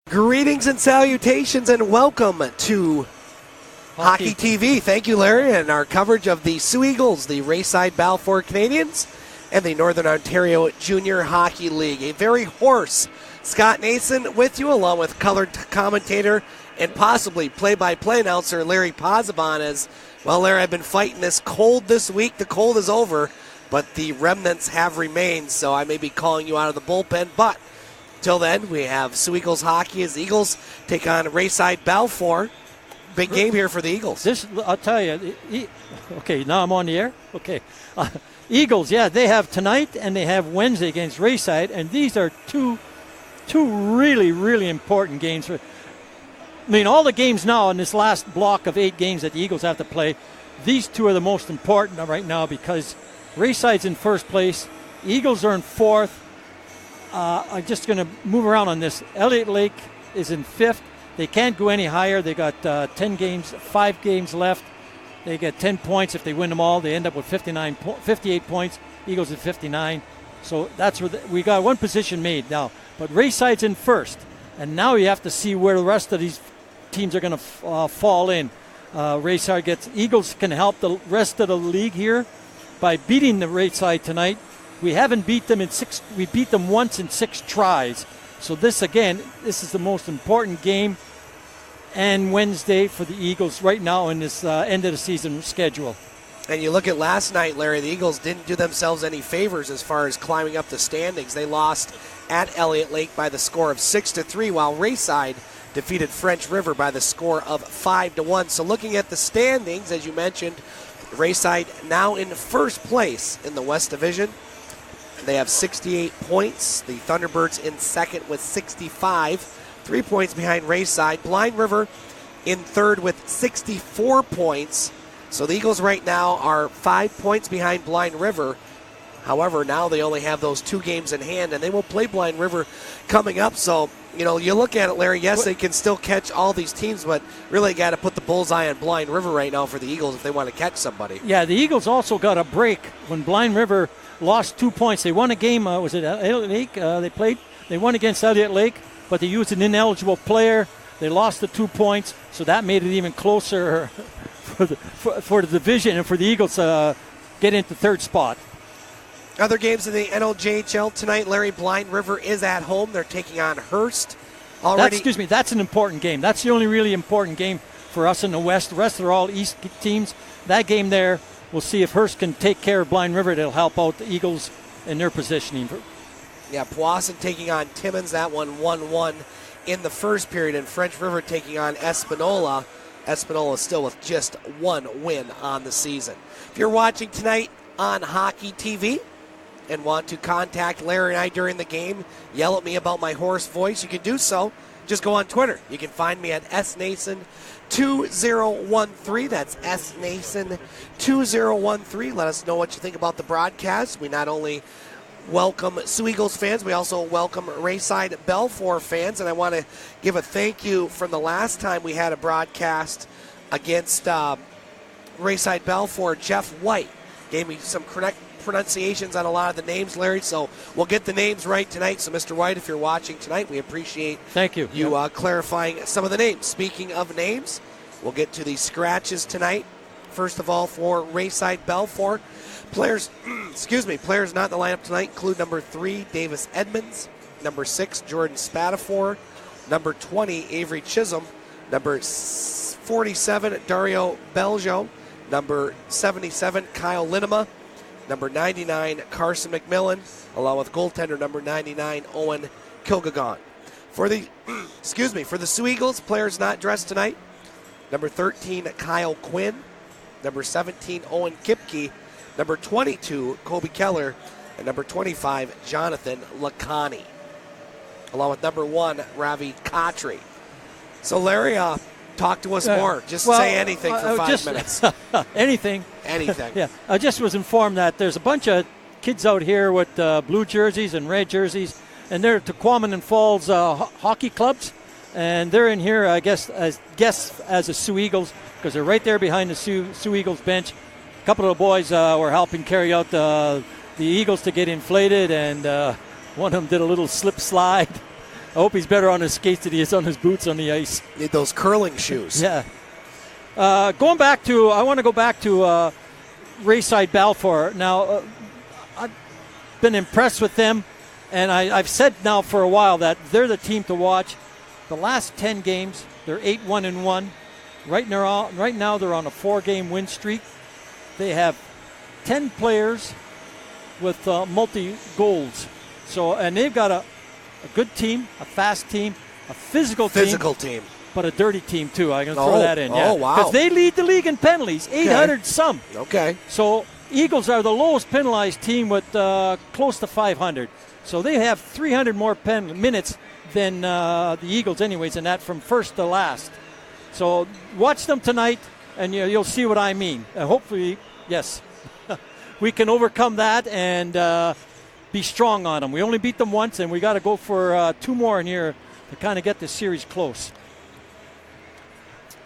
Greetings and salutations and welcome to Hockey TV. Thank you, Larry, and our coverage of the Sioux Eagles, the Rayside Balfour Canadians, and the Northern Ontario Junior Hockey League. A very hoarse Scott Nason with you, along with colored commentator and possibly play-by-play announcer Larry Pozzebon. As well, Larry, I've been fighting this cold this week. The cold is over, but the remnants have remained, so I may be calling you out of the bullpen, but till then, we have Sioux Eagles hockey as the Eagles take on Rayside Balfour. Big game here for the Eagles. I'll tell you. Okay, now I'm on the air. Okay. Eagles, yeah, they have tonight and they have Wednesday against Rayside, and these are two really, really important games. I mean, all the games now in this last block of 8 games that the Eagles have to play, these two are the most important right now because Rayside's in first place, Eagles are in fourth. I'm just going to move around on this. Elliott Lake is in 5th. They can't go any higher. They got 5 games left. They get 10 points if they win them all. They end up with 58 points. Eagles at 59. So that's where we got one position made now. But Rayside's in first. And now you have to see where the rest of these teams are going to fall in. Rayside Eagles can help the rest of the league here by beating the Rayside tonight. We haven't beat them in 6. We beat them once in 6 tries. So this is the most important game and Wednesday for the Eagles right now in this end of the season schedule. And you look at last night, Larry, the Eagles didn't do themselves any favors as far as climbing up the standings. They lost at Elliott Lake by the score of 6-3, while Rayside defeated French River by the score of 5-1. So looking at the standings, as you mentioned, Rayside now in first place in the West Division. They have 68 points. The Thunderbirds in second with 65. 3 points behind Rayside. Blind River in third with 64 points. So the Eagles right now are 5 points behind Blind River. However, now they only have those 2 games in hand, and they will play Blind River coming up. So, you look at it, Larry, yes, they can still catch all these teams, but really got to put the bullseye on Blind River right now for the Eagles if they want to catch somebody. Yeah, the Eagles also got a break when Blind River lost 2 points. They won a game, was it Elliott Lake they played? They won against Elliott Lake, but they used an ineligible player. They lost the 2 points, so that made it even closer for the division and for the Eagles to get into third spot. Other games in the NOJHL tonight, Larry, Blind River is at home. They're taking on Hearst. That's an important game. That's the only really important game for us in the West. The rest are all East teams. That game there, we'll see if Hearst can take care of Blind River. It'll help out the Eagles in their positioning. Yeah, Powassan taking on Timmins. That one 1-1 in the first period. And French River taking on Espanola. Espanola still with just 1 win on the season. If you're watching tonight on Hockey TV and want to contact Larry and I during the game, yell at me about my hoarse voice, you can do so. Just go on Twitter. You can find me at snason2013. That's snason2013. Let us know what you think about the broadcast. We not only welcome Sioux Eagles fans, we also welcome Rayside Balfour fans. And I want to give a thank you from the last time we had a broadcast against Rayside Balfour. Jeff White gave me some correct pronunciations on a lot of the names, Larry, so we'll get the names right tonight. So Mr. White, if you're watching tonight, we appreciate you clarifying some of the names. Speaking of names, we'll get to the scratches tonight. First of all, for Rayside Balfour, players not in the lineup tonight include number 3, Davis Edmonds, number 6, Jordan Spatafor, number 20, Avery Chisholm, number 47, Dario Belgio, number 77, Kyle Linema, number 99, Carson McMillan, along with goaltender number 99, Owen Kilgagon. For the Sioux Eagles, players not dressed tonight, number 13, Kyle Quinn, number 17, Owen Kipke, number 22, Kobe Keller, and number 25, Jonathan Lacani, along with number 1, Ravi Khatri. So Larry, talk to us more. Just say anything for 5 minutes. Anything. Yeah. I just was informed that there's a bunch of kids out here with blue jerseys and red jerseys, and they're Tequamanon Falls hockey clubs, and they're in here, I guess, as guests as the Sioux Eagles because they're right there behind the Sioux Eagles bench. A couple of the boys were helping carry out the Eagles to get inflated, and one of them did a little slip slide. hope he's better on his skates than he is on his boots on the ice. Need those curling shoes. Yeah. I want to go back to Rayside Balfour. Now, I've been impressed with them, and I've said now for a while that they're the team to watch. The last 10 games, they're 8-1-1. Right now, they're on a 4-game win streak. They have 10 players with multi-goals. And they've got a good team, a fast team, a physical team. But a dirty team, too. I'm going to throw that in. Oh, wow. Because they lead the league in penalties, 800 some. Okay. So Eagles are the lowest penalized team with close to 500. So they have 300 more minutes than the Eagles anyways, and that from first to last. So watch them tonight, and you'll see what I mean. Hopefully, yes, we can overcome that and be strong on them. We only beat them once, and we got to go for 2 more in here to kind of get this series close.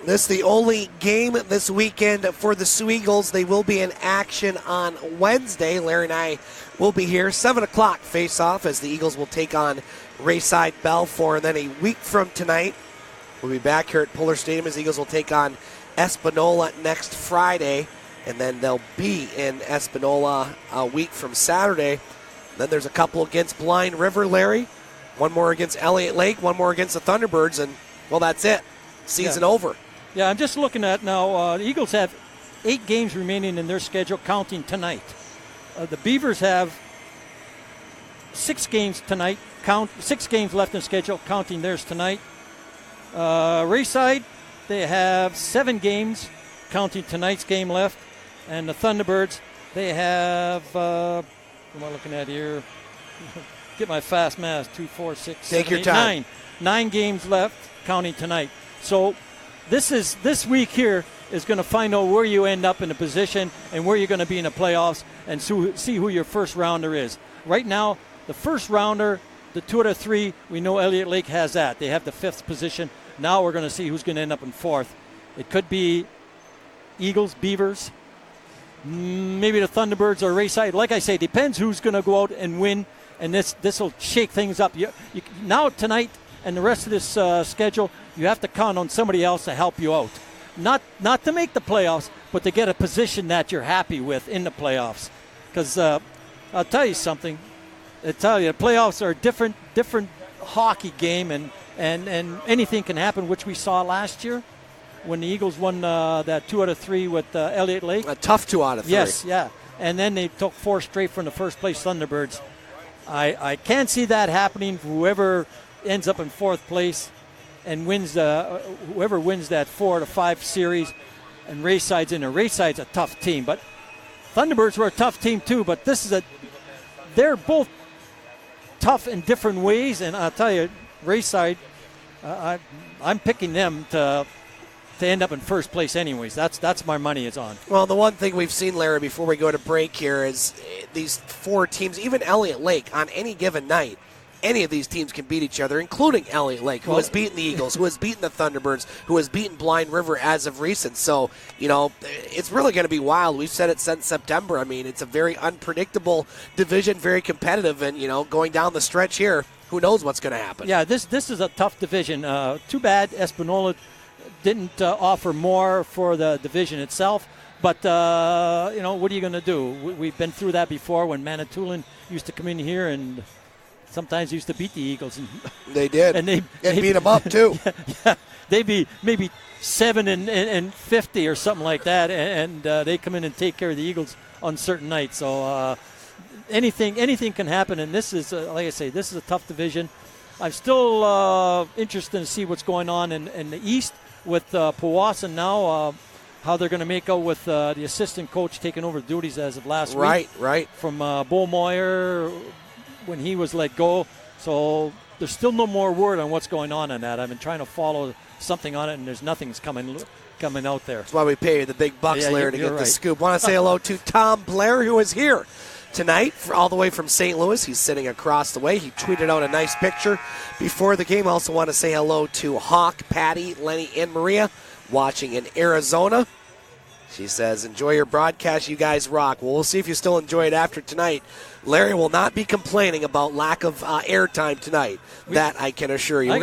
This is the only game this weekend for the Sioux Eagles. They will be in action on Wednesday. Larry and I will be here. 7 o'clock face-off as the Eagles will take on Rayside Balfour. And then a week from tonight, we'll be back here at Pullar Stadium as the Eagles will take on Espanola next Friday. And then they'll be in Espanola a week from Saturday. Then there's a couple against Blind River, Larry. One more against Elliott Lake, one more against the Thunderbirds, and, well, that's it. Season over. Yeah, I'm just looking at now, the Eagles have 8 games remaining in their schedule, counting tonight. The Beavers have 6 games tonight, 6 games left in schedule, counting theirs tonight. Rayside, they have 7 games, counting tonight's game left. And the Thunderbirds, they have, what am I looking at here? Get my fast math, 2, 4, 6, Take 7, your 8, time. 9 games left, counting tonight. So this week here is going to find out where you end up in the position and where you're going to be in the playoffs and see who your first rounder is. Right now, the first rounder, the 2 out of 3, we know Elliott Lake has that. They have the 5th position. Now we're going to see who's going to end up in 4th. It could be Eagles, Beavers, maybe the Thunderbirds or Rayside. Like I say, depends who's going to go out and win, and this will shake things up. Now tonight and the rest of this schedule, you have to count on somebody else to help you out. Not to make the playoffs, but to get a position that you're happy with in the playoffs. Because I'll tell you something. The playoffs are a different hockey game, and anything can happen, which we saw last year when the Eagles won that 2 out of 3 with Elliott Lake. A tough 2 out of 3. Yes, yeah. And then they took 4 straight from the first place Thunderbirds. I can't see that happening for whoever ends up in 4th place and wins whoever wins that 4 to 5 series, and Rayside's in there. Rayside's a tough team, but Thunderbirds were a tough team too, but they're both tough in different ways, and I'll tell you, Rayside, I'm picking them to end up in first place anyways. That's my money is on. Well, the one thing we've seen, Larry, before we go to break here is these 4 teams, even Elliott Lake, on any given night, any of these teams can beat each other, including Elliott Lake, who has beaten the Eagles, who has beaten the Thunderbirds, who has beaten Blind River as of recent. So, it's really going to be wild. We've said it since September. I mean, it's a very unpredictable division, very competitive, and, going down the stretch here, who knows what's going to happen. Yeah, this is a tough division. Too bad Espanola didn't offer more for the division itself. But, what are you going to do? We've been through that before when Manitoulin used to come in here and sometimes used to beat the Eagles. And they did. And they beat them up, too. Yeah, they'd be maybe 7-50 or something like that, and they come in and take care of the Eagles on certain nights. So anything can happen, and this is, like I say, this is a tough division. I'm still interested to see what's going on in the East with Powassan now, how they're going to make out with the assistant coach taking over duties as of last week. Right. From Bo Moyer when he was let go. So there's still no more word on what's going on in that. I've been trying to follow something on it, and there's nothing's coming out there. That's why we pay you the big bucks, Larry, to get the scoop. Want to say hello to Tom Blair, who is here tonight, all the way from St. Louis. He's sitting across the way. He tweeted out a nice picture before the game. Also want to say hello to Hawk, Patty, Lenny, and Maria, watching in Arizona. She says, enjoy your broadcast. You guys rock. Well, we'll see if you still enjoy it after tonight. Larry will not be complaining about lack of airtime tonight. That I can assure you. I'm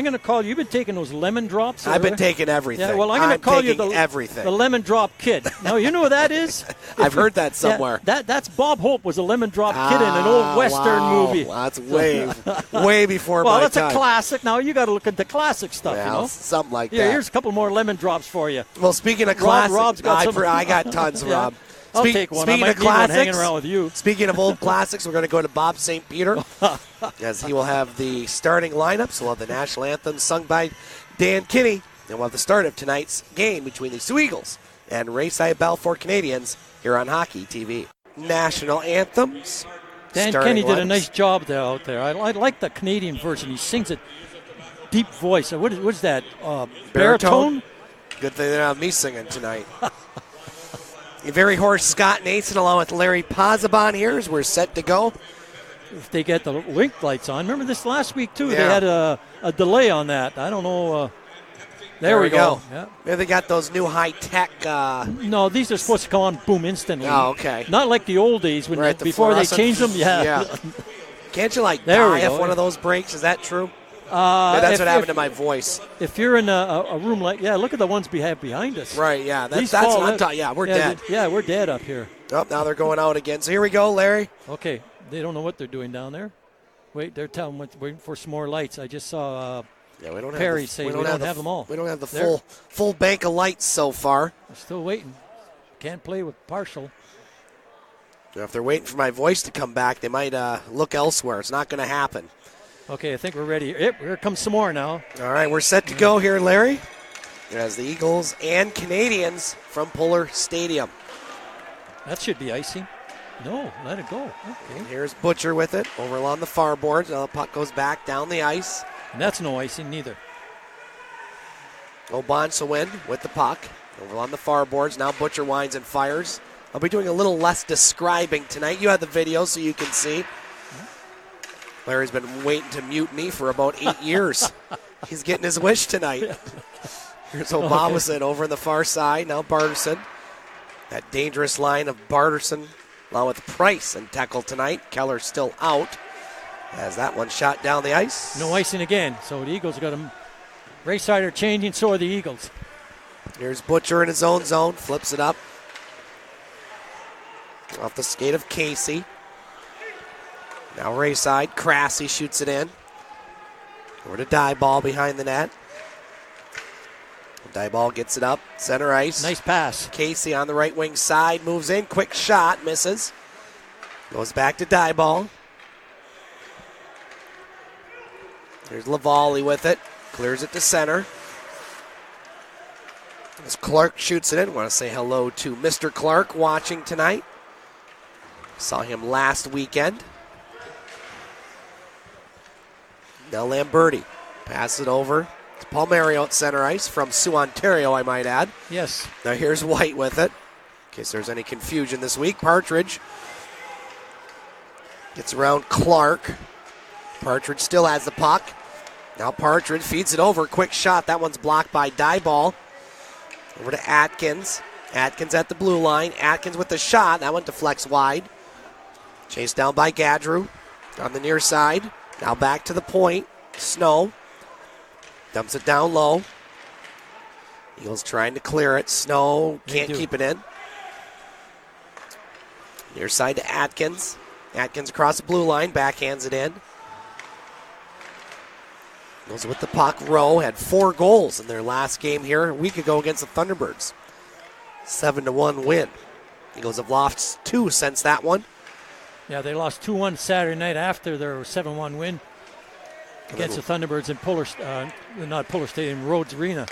gonna call you. You've been taking those lemon drops. I've been taking everything. Yeah, well, I'm gonna call you everything. The lemon drop kid. Now you know who that is. I've heard that somewhere. Yeah, that's Bob Hope was a lemon drop kid in an old Western movie. Well, that's way before my time. Well, that's a classic. Now you got to look at the classic stuff. Well, you know, something like that. Here's a couple more lemon drops for you. Well, speaking of classics, Rob's got some. I got tons, Yeah. Rob. I'll take one. Speaking I might of need one classics, hanging around with you. Speaking of old classics, we're going to go to Bob St. Peter as he will have the starting lineups. We'll have the national anthem sung by Dan Kinney, and we'll have the start of tonight's game between the Sioux Eagles and Rayside Balfour Canadians here on Hockey TV. National anthems. Dan Kinney did a nice job out there. I like the Canadian version. He sings it deep voice. What is that? Baritone? Good thing they don't have me singing tonight. A very hoarse Scott Nason along with Larry Pozzabon here as we're set to go. If they get the link lights on. Remember this last week, too? Yeah. They had a delay on that. I don't know. There we go. Yeah. Maybe they got those new high-tech... No, these are supposed to come on, boom, instantly. Oh, okay. Not like the old days when before they changed them. Yeah. Can't you, die if one of those breaks? Is that true? That's what happened to my voice. If you're in a room look at the ones we have behind us. Right, yeah. That's what I'm talking. Yeah, we're dead. We're dead up here. Oh, now they're going out again. So here we go, Larry. Okay, they don't know what they're doing down there. Wait, they're waiting for some more lights. I just saw we don't Perry say we don't have them all. We don't have the full bank of lights so far. We're still waiting. Can't play with partial. Now, if they're waiting for my voice to come back, they might look elsewhere. It's not going to happen. Okay, I think we're ready. Yep, here comes some more now. All right, we're set to go here, Larry, as the Eagles and Canadians from Pullar Stadium. That should be icing. No, let it go. Okay. And here's Butcher with it over along the far boards. Now the puck goes back down the ice. And that's no icing neither. O'Bonsawin with the puck over along the far boards. Now Butcher winds and fires. I'll be doing a little less describing tonight. You have the video so you can see. Larry's been waiting to mute me for about 8 years. He's getting his wish tonight. Here's O'Bonsawin over on the far side. Now Barterson. That dangerous line of Barterson along with Price and tackle tonight. Keller still out as that one shot down the ice. No icing again. So the Eagles got him. Rayside are changing, so are the Eagles. Here's Butcher in his own zone. Flips it up. Off the skate of Casey. Now Rayside, Crassy shoots it in. Over to Dieball behind the net. Dieball gets it up, center ice. Nice pass. Casey on the right wing side, moves in, quick shot, misses. Goes back to Dieball. Here's Lavallee with it, clears it to center. As Clark shoots it in, want to say hello to Mr. Clark watching tonight. Saw him last weekend. Now Lamberti passes it over to Palmieri at center ice from Sioux, Ontario, I might add. Yes. Now here's White with it. In case there's any confusion this week. Partridge gets around Clark. Partridge still has the puck. Now Partridge feeds it over. Quick shot. That one's blocked by Dieball. Over to Atkins. Atkins at the blue line. Atkins with the shot. That one deflects wide. Chased down by Gadrew on the near side. Now back to the point. Snow dumps it down low. Eagles trying to clear it. Snow can't keep it in. Near side to Atkins. Atkins across the blue line. Backhands it in. Goes with the puck. Rowe had 4 goals in their last game here a week ago against the Thunderbirds. 7-1 win. Eagles have lost 2 since that one. Yeah, they lost 2-1 Saturday night after their 7-1 win against the Thunderbirds in not Pullar Stadium, Rhodes Arena.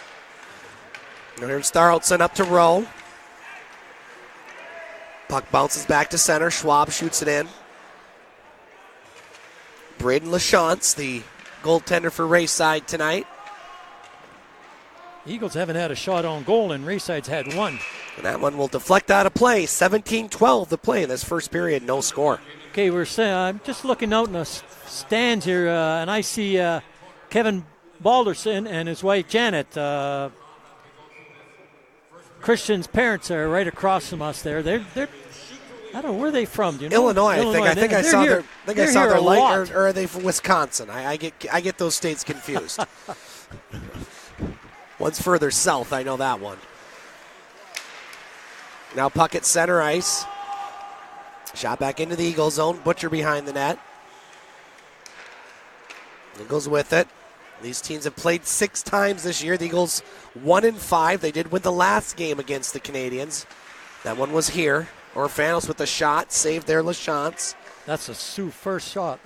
Now here's Starlson up to Rowe. Puck bounces back to center. Schwab shoots it in. Braden Lachance, the goaltender for Rayside tonight. Eagles haven't had a shot on goal, and Rayside's had one. And that one will deflect out of play. 17-12 to play in this first period. No score. Okay, I'm just looking out in the stands here, and I see Kevin Balderson and his wife Janet. Christian's parents are right across from us there. I don't know, where are they from? Do you know? Illinois, I think. I think I saw here. their light, or are they from Wisconsin? I get those states confused. One's further south, I know that one. Now puck at center ice. Shot back into the Eagle zone. Butcher behind the net. Eagles with it. These teams have played 6 times this year. The Eagles 1-5. They did win the last game against the Canadians. That one was here. Orfanos with the shot. Saved there, LaChance. That's a Sioux first shot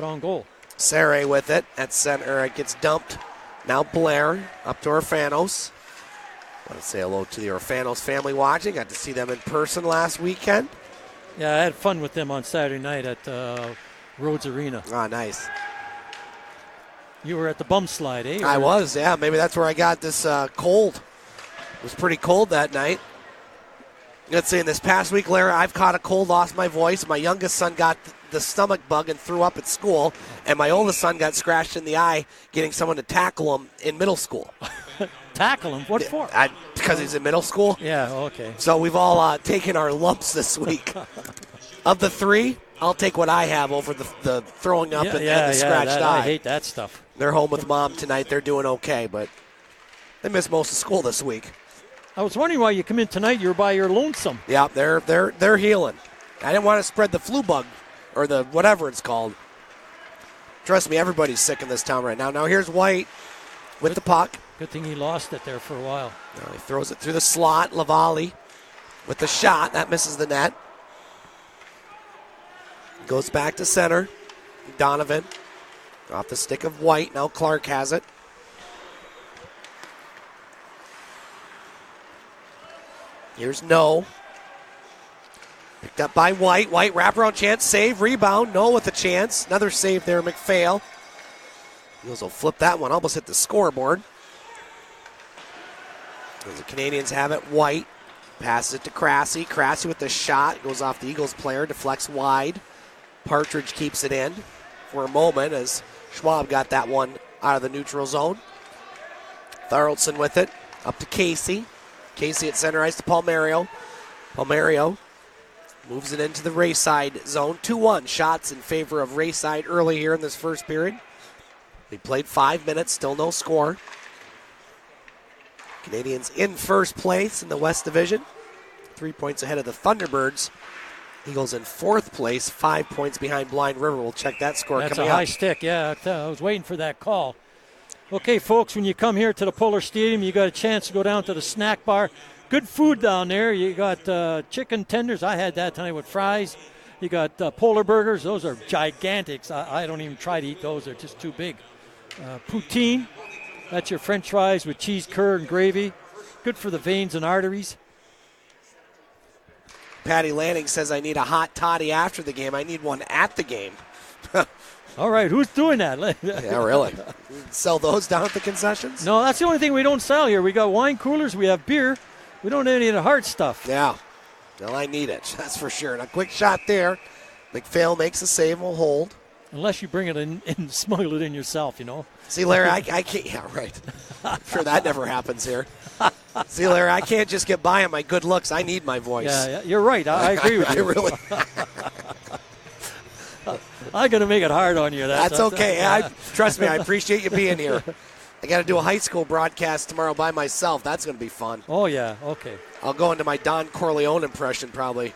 on goal. Saray with it at center. It gets dumped. Now Blair up to Orfanos. I want to say hello to the Orfanos family watching. Got to see them in person last weekend. Yeah, I had fun with them on Saturday night at Rhodes Arena. Ah, nice. You were at the bum slide, eh? I was, yeah. Maybe that's where I got this cold. It was pretty cold that night. Let's say in this past week, Larry, I've caught a cold, lost my voice. My youngest son got the stomach bug and threw up at school. And my oldest son got scratched in the eye getting someone to tackle him in middle school. Tackle him? What for? Because he's in middle school. Yeah, okay. So we've all taken our lumps this week. Of the 3, I'll take what I have over the throwing up and the scratched eye. I hate that stuff. They're home with mom tonight. They're doing okay, but they missed most of school this week. I was wondering why you come in tonight. You were by your lonesome. Yeah, they're healing. I didn't want to spread the flu bug or the whatever it's called. Trust me, everybody's sick in this town right now. Now here's White with the puck. Good thing he lost it there for a while. Now he throws it through the slot. Lavallee with the shot. That misses the net. Goes back to center. Donovan off the stick of White. Now Clark has it. Here's No. Picked up by White. White wraparound chance, save, rebound. No with a chance. Another save there, McPhail. Eagles will flip that one. Almost hit the scoreboard. As the Canadians have it, White passes it to Cressy. Cressy with the shot. Goes off the Eagles player, deflects wide. Partridge keeps it in for a moment as Schwab got that one out of the neutral zone. Thoraldson with it. Up to Casey. Casey at center ice to Palmario. Palmario moves it into the Rayside zone. 2-1 shots in favor of Rayside early here in this first period. They played 5 minutes, still no score. Canadians in first place in the West Division. 3 points ahead of the Thunderbirds. Eagles in fourth place, 5 points behind Blind River. We'll check that score That's coming a high up. stick, yeah. I was waiting for that call. Okay, folks, when you come here to the Pullar Stadium, you got a chance to go down to the snack bar. Good food down there. You got chicken tenders. I had that tonight with fries. You got Polar burgers. Those are gigantic. I don't even try to eat those. They're just too big. Poutine. That's your French fries with cheese, curd, and gravy. Good for the veins and arteries. Patty Lanning says, I need a hot toddy after the game. I need one at the game. All right, who's doing that? Yeah, really. Sell those down at the concessions? No, that's the only thing we don't sell here. We got wine coolers, we have beer. We don't have any of the hard stuff. Yeah. Well, I need it, that's for sure. And a quick shot there. McPhail makes a save, will hold. Unless you bring it in and smuggle it in yourself, you know. See, Larry, I can't. Yeah, right. I'm sure that never happens here. See, Larry, I can't just get by on my good looks. I need my voice. Yeah, you're right. I agree with you. I really. I'm going to make it hard on you. That's okay. Trust me, I appreciate you being here. I got to do a high school broadcast tomorrow by myself. That's going to be fun. Oh, yeah. Okay. I'll go into my Don Corleone impression probably.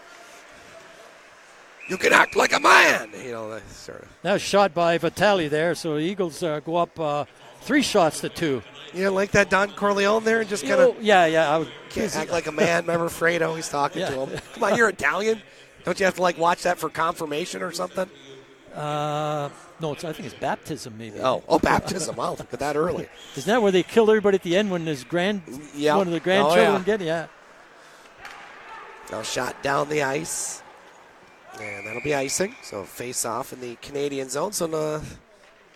You can act like a man. You know, that sort of. That was shot by Vitalli there, so the Eagles go up 3 shots to 2. You like that Don Corleone there and just kind of. Yeah. Can't act like a man. Remember Fredo? He's talking to him. Come on, you're Italian. Don't you have to watch that for confirmation or something? No, I think it's baptism maybe. Oh, baptism. Wow, look at that early. Isn't that where they killed everybody at the end when his one of the grandchildren get? Yeah. Now shot down the ice. And that'll be icing. So face off in the Canadian zone. So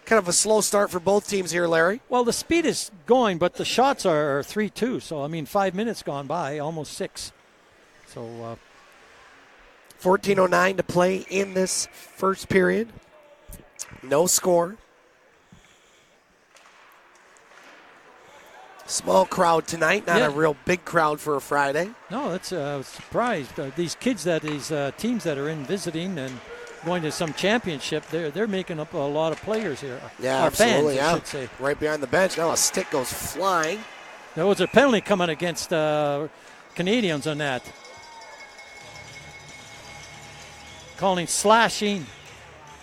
kind of a slow start for both teams here, Larry. Well, the speed is going, but the shots are 3-2. So, 5 minutes gone by, almost 6. So 14:09 to play in this first period. No score. Small crowd tonight, not a real big crowd for a Friday. No, that's I was surprised. These teams that are in visiting and going to some championship, they're making up a lot of players here. Yeah, Our absolutely. fans, I should say. Right behind the bench. Now a stick goes flying. There was a penalty coming against Canadians on that. Calling slashing.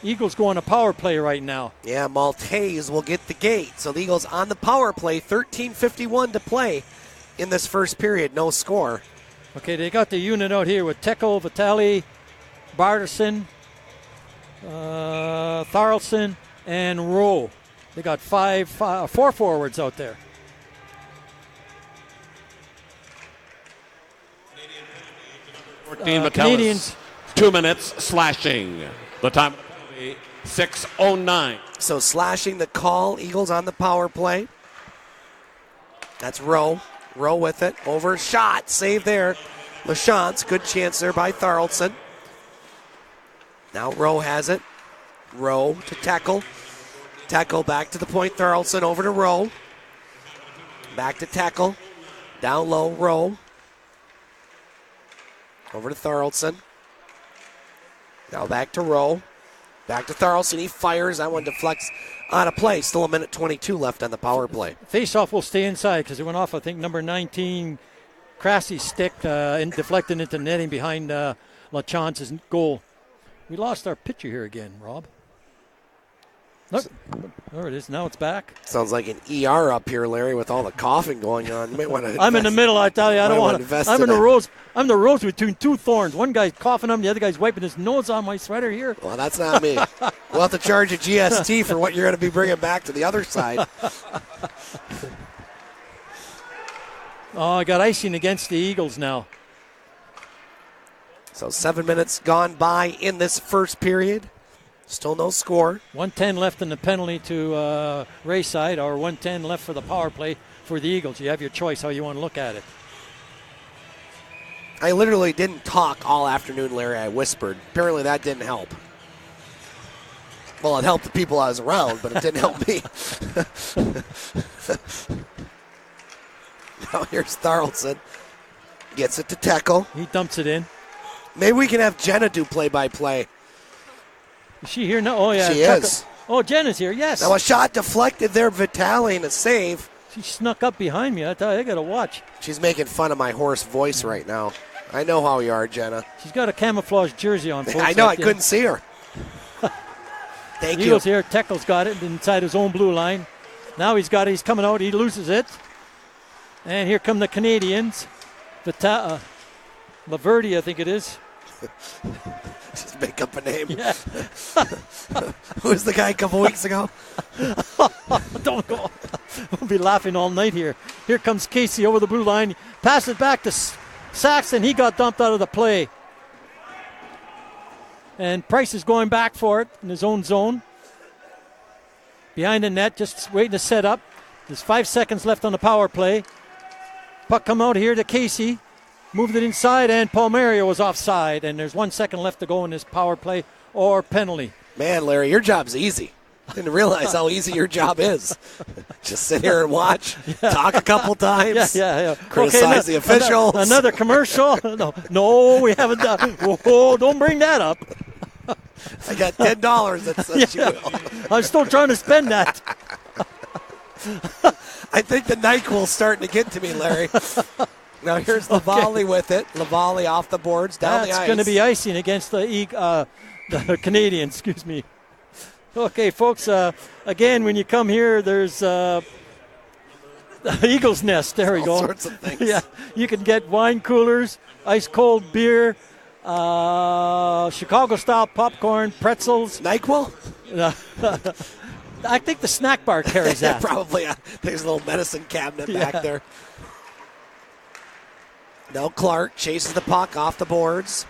Eagles go on a power play right now. Yeah, Maltese will get the gate. So the Eagles on the power play, 13:51 to play in this first period. No score. Okay, they got the unit out here with Teckel, Vitalli, Barterson, Tharlson, and Rowe. They got four forwards out there. Canadians. 2 minutes slashing. The time will be 6:09. So slashing the call. Eagles on the power play. That's Rowe. Rowe with it. Over. Shot. Save there. LaChance. Good chance there by Tharlson. Now Rowe has it. Rowe to tackle. Tackle back to the point. Tharlson over to Rowe. Back to tackle. Down low. Rowe. Over to Tharlson. Now back to Rowe. Back to Tharlson. He fires. That one deflects on a play. Still a minute 22 left on the power play. Face-off will stay inside because it went off, I think, number 19, Crassy's stick, and deflected into netting behind LaChance's goal. We lost our pitcher here again, Rob. Look, there it is. Now it's back. Sounds like an ER up here, Larry, with all the coughing going on. You might want to. I'm in the middle. I tell you, I don't want to. I'm in the rows. I'm the rows between two thorns. One guy's coughing on, the other guy's wiping his nose on my sweater here. Well, that's not me. We'll have to charge a GST for what you're going to be bringing back to the other side. Oh, I got icing against the Eagles now. So 7 minutes gone by in this first period. Still no score. 1:10 left in the penalty to Rayside, or 1:10 left for the power play for the Eagles. You have your choice how you want to look at it. I literally didn't talk all afternoon, Larry. I whispered. Apparently that didn't help. Well, it helped the people I was around, but it didn't help me. Now here's Tharlson. Gets it to tackle. He dumps it in. Maybe we can have Jenna do play-by-play. Is she here now? Oh, yeah. She is. Oh, Jen is here, yes. Now a shot deflected there, Vitalli, and a save. She snuck up behind me. I thought I got to watch. She's making fun of my hoarse voice right now. I know how you are, Jenna. She's got a camouflage jersey on. Folks, I know, I couldn't see her. Thank you. Eagles here. Teckel's got it inside his own blue line. Now he's coming out. He loses it. And here come the Canadians. Laverty, I think it is. Just make up a name. Yeah. Who was the guy a couple weeks ago? Don't go. We'll be laughing all night here. Here comes Casey over the blue line. Pass it back to Saxon. He got dumped out of the play. And Price is going back for it in his own zone. Behind the net, just waiting to set up. There's 5 seconds left on the power play. Puck come out here to Casey. Moved it inside, and Palmario was offside. And there's 1 second left to go in this power play or penalty. Man, Larry, your job's easy. Didn't realize how easy your job is. Just sit here and watch, talk a couple times, criticize the officials. Another commercial. No, we haven't done. Oh, don't bring that up. I got $10 that says you will. I'm still trying to spend that. I think the NyQuil's starting to get to me, Larry. Now here's Lavallee with it. Lavallee off the boards, down the ice. That's going to be icing against the Canadians, excuse me. Okay, folks, again, when you come here, there's the Eagles Nest. There we go. All sorts of things. Yeah, you can get wine coolers, ice-cold beer, Chicago-style popcorn, pretzels. NyQuil? I think the snack bar carries that. Probably. There's a little medicine cabinet back there. Now Clark chases the puck off the boards.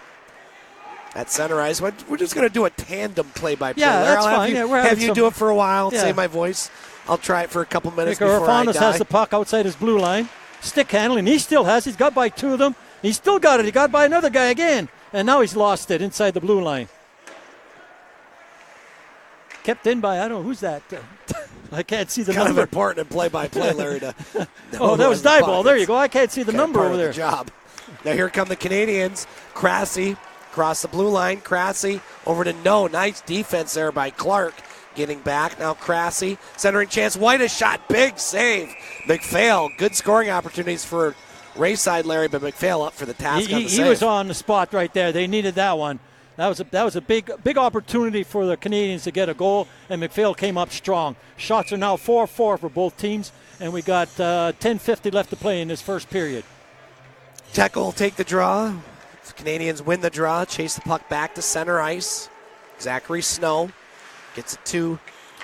At center ice. We're just going to do a tandem play-by-play. Yeah, that's fine. Have you do it for a while, save my voice. I'll try it for a couple minutes before I die. has the puck outside his blue line. Stick handling. He still has. He's got by two of them. He still got it. He got by another guy again. And now he's lost it inside the blue line. Kept in by, I don't know, who's that? I can't see the kind number. of important in play-by-play, Larry. To Oh, that was die ball. There you go. I can't see the Kind of number part over of there. the job. Now here come the Canadians. Krasse across the blue line. Krasse over to No. Nice defense there by Clark. Getting back. Now Krasse. Centering chance. White a shot. Big save. McPhail. Good scoring opportunities for Rayside, Larry, but McPhail up for the task on the save. He was on the spot right there. They needed that one. That was a big opportunity for the Canadians to get a goal, and McPhail came up strong. Shots are now 4-4 for both teams, and we got 10:50 left to play in this first period. Tech will take the draw. The Canadians win the draw, chase the puck back to center ice. Zachary Snow gets it to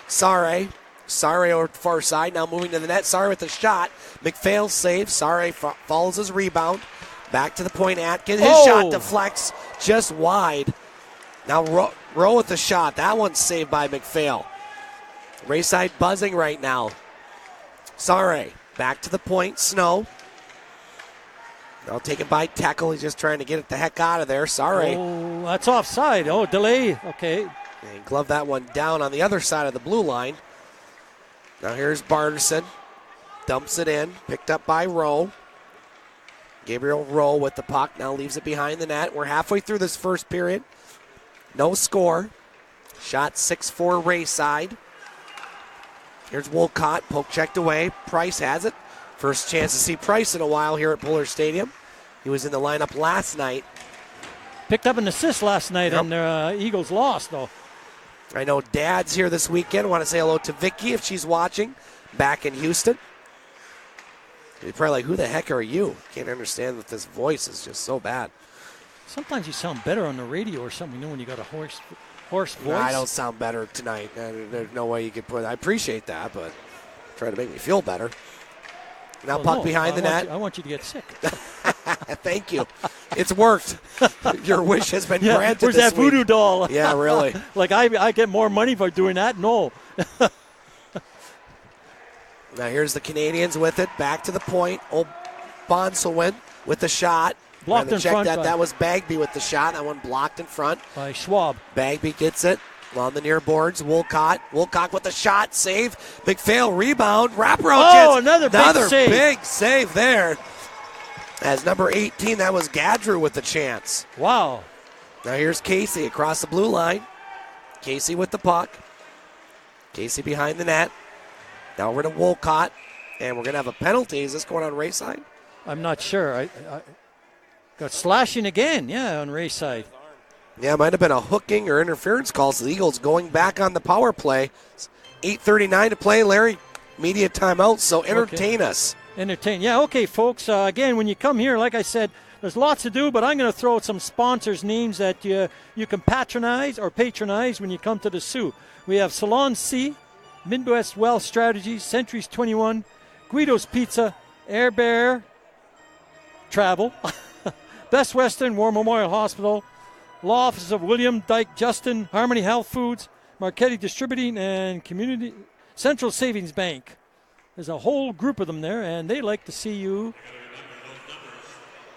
Sare. Sare over far side, now moving to the net. Sare with a shot. McPhail saves. Sare follows his rebound. Back to the point, Atkins. His shot deflects just wide. Now Rowe with the shot. That one's saved by McPhail. Rayside buzzing right now. Sare back to the point. Snow. Now taken by Tackle. He's just trying to get it the heck out of there. Sare. Oh, that's offside. Oh, delay. Okay. And glove that one down on the other side of the blue line. Now here's Barterson. Dumps it in. Picked up by Rowe. Gabriel Rowe with the puck. Now leaves it behind the net. We're halfway through this first period. No score. Shot 6-4 Rayside. Here's Wolcott. Poke checked away. Price has it. First chance to see Price in a while here at Pullar Stadium. He was in the lineup last night. Picked up an assist last night, and the Eagles lost, though. I know Dad's here this weekend. I want to say hello to Vicky if she's watching back in Houston. You're probably like, who the heck are you? Can't understand that this voice is just so bad. Sometimes you sound better on the radio or something, when you got a hoarse voice. No, I don't sound better tonight. There's no way you could put it. I appreciate that, but try to make me feel better. Now puck behind the net. I want you to get sick. Thank you. It's worked. Your wish has been granted. Where's this that voodoo week. doll? Yeah, really. Like I get more money by doing that? No. Now here's the Canadians with it. Back to the point. Old Bonselwin with the shot. Blocked in front. That was Bagby with the shot. That one blocked in front. By Schwab. Bagby gets it. On the near boards, Wolcott with the shot, save. McPhail rebound, wraparound chance. Another big save there. As number 18, that was Gadrew with the chance. Wow. Now here's Casey across the blue line. Casey with the puck. Casey behind the net. Now we're to Wolcott, and we're going to have a penalty. Is this going on Rayside? I'm not sure. I got slashing again, on Rayside. Yeah, it might have been a hooking or interference call. So the Eagles going back on the power play. It's 8:39 to play. Larry, media timeout, so entertain us. Entertain. Yeah, okay, folks. Again, when you come here, like I said, there's lots to do, but I'm going to throw out some sponsors' names that you can patronize when you come to the Sioux. We have Salon C, Midwest Wealth Strategies, Centuries 21, Guido's Pizza, Air Bear, Travel, Best Western, War Memorial Hospital, Law Offices of William Dyke Justin, Harmony Health Foods, Marchetti Distributing, and Community Central Savings Bank. There's a whole group of them there, and they like to see you.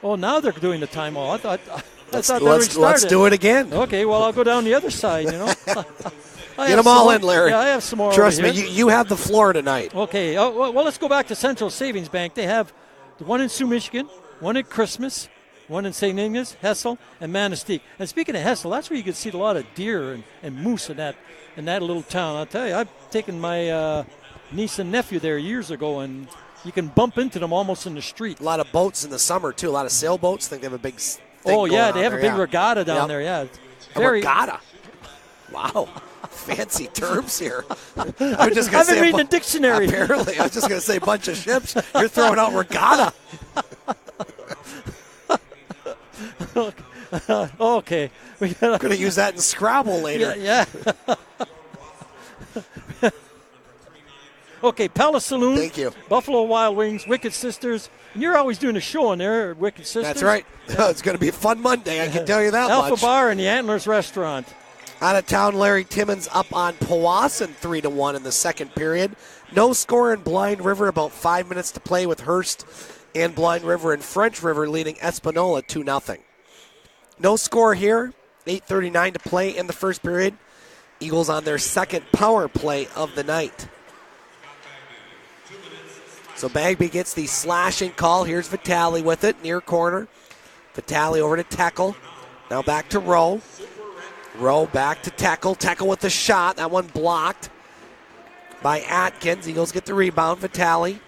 Oh, now they're doing the timeout. I thought Let's do it again. Okay, well, I'll go down the other side, Get them all in, Larry. Yeah, I have some more. Trust me, you have the floor tonight. Okay, well, let's go back to Central Savings Bank. They have the one in Sioux, Michigan, one at Christmas, one in St. Ignace, Hessel, and Manistee. And speaking of Hessel, that's where you can see a lot of deer and moose in that little town. I'll tell you, I've taken my niece and nephew there years ago, and you can bump into them almost in the street. A lot of boats in the summer, too. A lot of sailboats. I think they have a big thing they have there, a big regatta down there, yeah. A regatta. Wow. Fancy terms here. I've been reading the dictionary. Apparently. I was just going to say bunch of ships. You're throwing out regatta. Okay. I'm going to use that in Scrabble later. Yeah. Okay, Palace Saloon. Thank you. Buffalo Wild Wings, Wicked Sisters. And you're always doing a show in there, Wicked Sisters. That's right. It's going to be a fun Monday, I can tell you that much. Alpha Bar and the Antlers Restaurant. Out of town, Larry Timmons up on Powassan 3-1 in the second period. No score in Blind River, about 5 minutes to play with Hearst and Blind River and French River leading Espanola 2-0. No score here, 8:39 to play in the first period. Eagles on their second power play of the night. So Bagby gets the slashing call. Here's Vitalli with it, near corner. Vitalli over to Tackle. Now back to Rowe. Rowe back to Tackle. Tackle with the shot. That one blocked by Atkins. Eagles get the rebound. Vitalli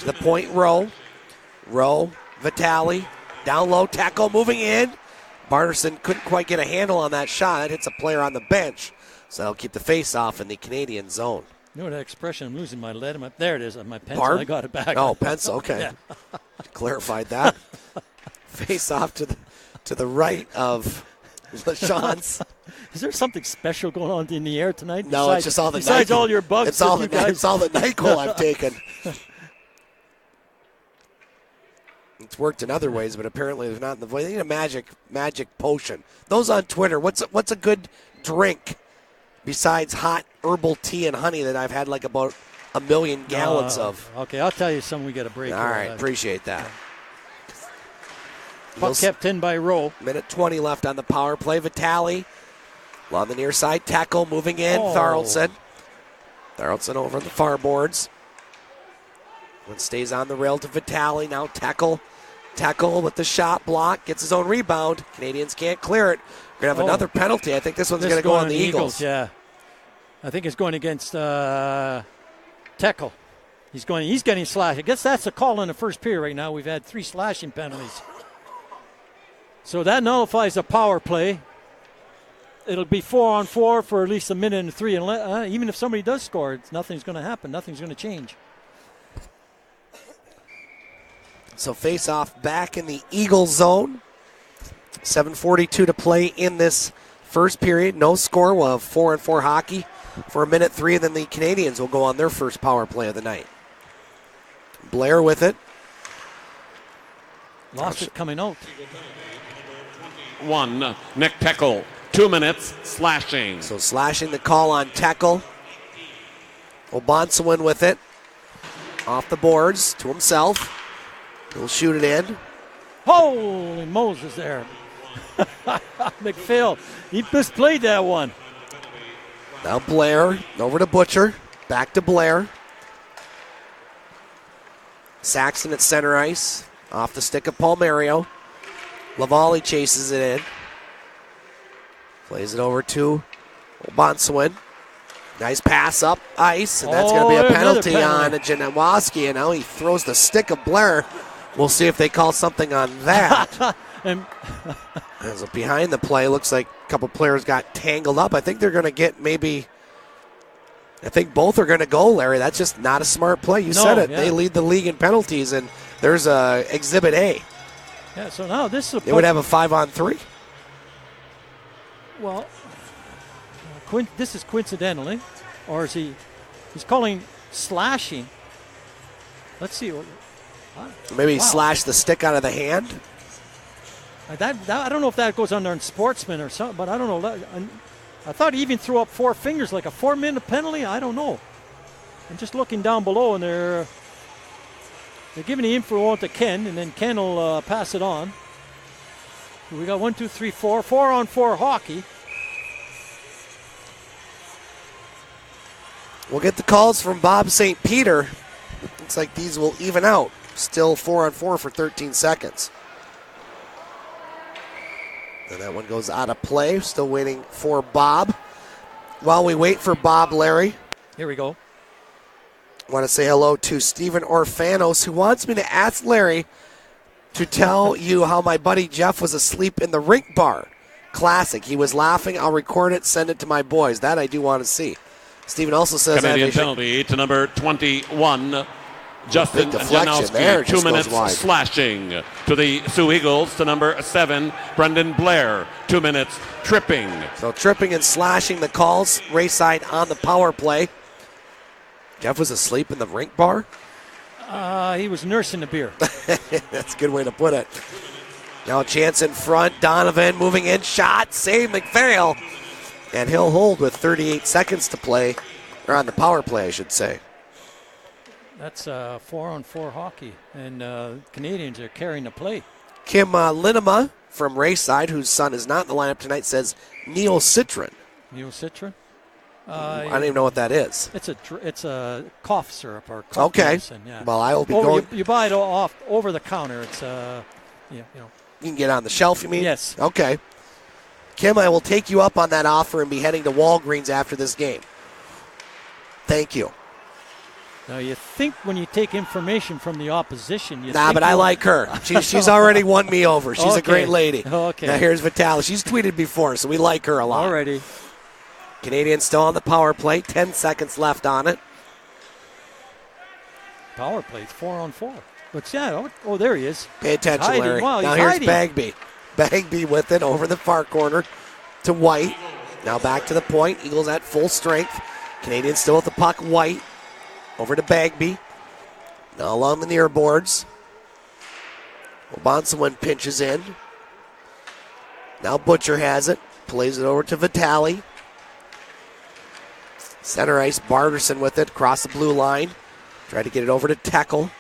to the point. Rowe. Rowe. Vitalli. Down low. Tackle moving in. Barterson couldn't quite get a handle on that shot. That hits a player on the bench. So they'll keep the face off in the Canadian zone. You know that expression, I'm losing my lead. There it is, my pencil. Barb? I got it back. Oh, pencil. Okay. Yeah. Clarified that. Face off to the right of LaShawne's. Is there something special going on in the air tonight? No, it's just all the besides NyQuil. all your bugs. It's all the NyQuil I've taken. It's worked in other ways, but apparently there's not in the voice. They need a magic potion. Those on Twitter, what's a good drink besides hot herbal tea and honey that I've had like about 1 million gallons of? Okay, I'll tell you something. We got a break. All right, appreciate that. Puck kept in by Rowe. Minute 20 left on the power play. Vitalli along the near side. Tackle moving in. Tharaldson. Tharaldson over on the far boards. One stays on the rail to Vitalli. Now Tackle. Tackle with the shot block. Gets his own rebound. Canadians can't clear it. We're going to have another penalty. I think this one's going to go on the Eagles. Yeah. I think it's going against Tackle. He's getting slashed. I guess that's a call in the first period right now. We've had 3 slashing penalties. So that nullifies a power play. It'll be 4-on-4 for at least a minute and 3. And even if somebody does score, nothing's going to happen. Nothing's going to change. So face-off back in the Eagles zone. 7:42 to play in this first period. No score. We'll have 4-on-4 hockey for a minute 3, and then the Canadians will go on their first power play of the night. Blair with it. Lost it coming out. 1, Nick Tackle. 2 minutes, slashing. So slashing the call on Tackle. Obonsawin with it. Off the boards to himself. He'll shoot it in. Holy Moses there. McPhail, he misplayed that one. Now Blair over to Butcher. Back to Blair. Saxon at center ice. Off the stick of Palmario. Lavallee chases it in. Plays it over to Obonsawin. Nice pass up ice, and that's going to be a penalty on Janewoski. And now he throws the stick of Blair. We'll see if they call something on that. As a behind the play, looks like a couple players got tangled up. I think they're going to get I think both are going to go, Larry. That's just not a smart play. You said it. Yeah. They lead the league in penalties, and there's Exhibit A. Yeah, so now this is they would have a 5-on-3. Well, this is coincidentally, or is he's calling slashing? Let's see. Maybe slash the stick out of the hand. I don't know if that goes under in sportsman or something, but I don't know. I thought he even threw up 4 fingers, like a 4-minute penalty. I don't know. I'm just looking down below, and they're giving the info on to Ken, and then Ken will pass it on. We got 1, 2, 3, 4. 4-on-4 hockey. We'll get the calls from Bob St. Peter. Looks like these will even out. Still 4-on-4 for 13 seconds. And that one goes out of play. Still waiting for Bob. While we wait for Bob, Larry. Here we go. I want to say hello to Stephen Orfanos, who wants me to ask Larry to tell you how my buddy Jeff was asleep in the rink bar. Classic. He was laughing. I'll record it, send it to my boys. That I do want to see. Stephen also says Canadian penalty to number 21, Justin Janowski. 2 minutes slashing to the Sioux Eagles to number 7, Brendan Blair. 2 minutes tripping. So tripping and slashing the calls. Rayside on the power play. Jeff was asleep in the rink bar? He was nursing the beer. That's a good way to put it. Now a chance in front. Donovan moving in. Shot. Save McPhail. And he'll hold with 38 seconds to play. Or on the power play, I should say. That's 4-on-4 hockey. And Canadians are carrying the play. Kim Linema from Rayside, whose son is not in the lineup tonight, says Neil Citron. Neil Citron? I don't even know what that is. It's a cough syrup or cough okay. medicine. Yeah. Well, I will be going. You buy it off over the counter. It's You can get on the shelf. You mean? Yes. Okay. Kim, I will take you up on that offer and be heading to Walgreens after this game. Thank you. Now, you think when you take information from the opposition, but I like her. She's already won me over. She's a great lady. Okay. Now, here's Vitalli. She's tweeted before, so we like her a lot. Alrighty. Canadians still on the power play. 10 seconds left on it. Power play. It's 4-on-4. But, yeah, there he is. Pay attention, hiding. Larry. Wow, now, here's Bagby. Bagby with it over the far corner to White. Now back to the point. Eagles at full strength. Canadians still with the puck. White over to Bagby. Now along the near boards. Obonsawin pinches in. Now Butcher has it. Plays it over to Vitalli. Center ice, Barterson with it. Across the blue line. Tried to get it over to Teckle.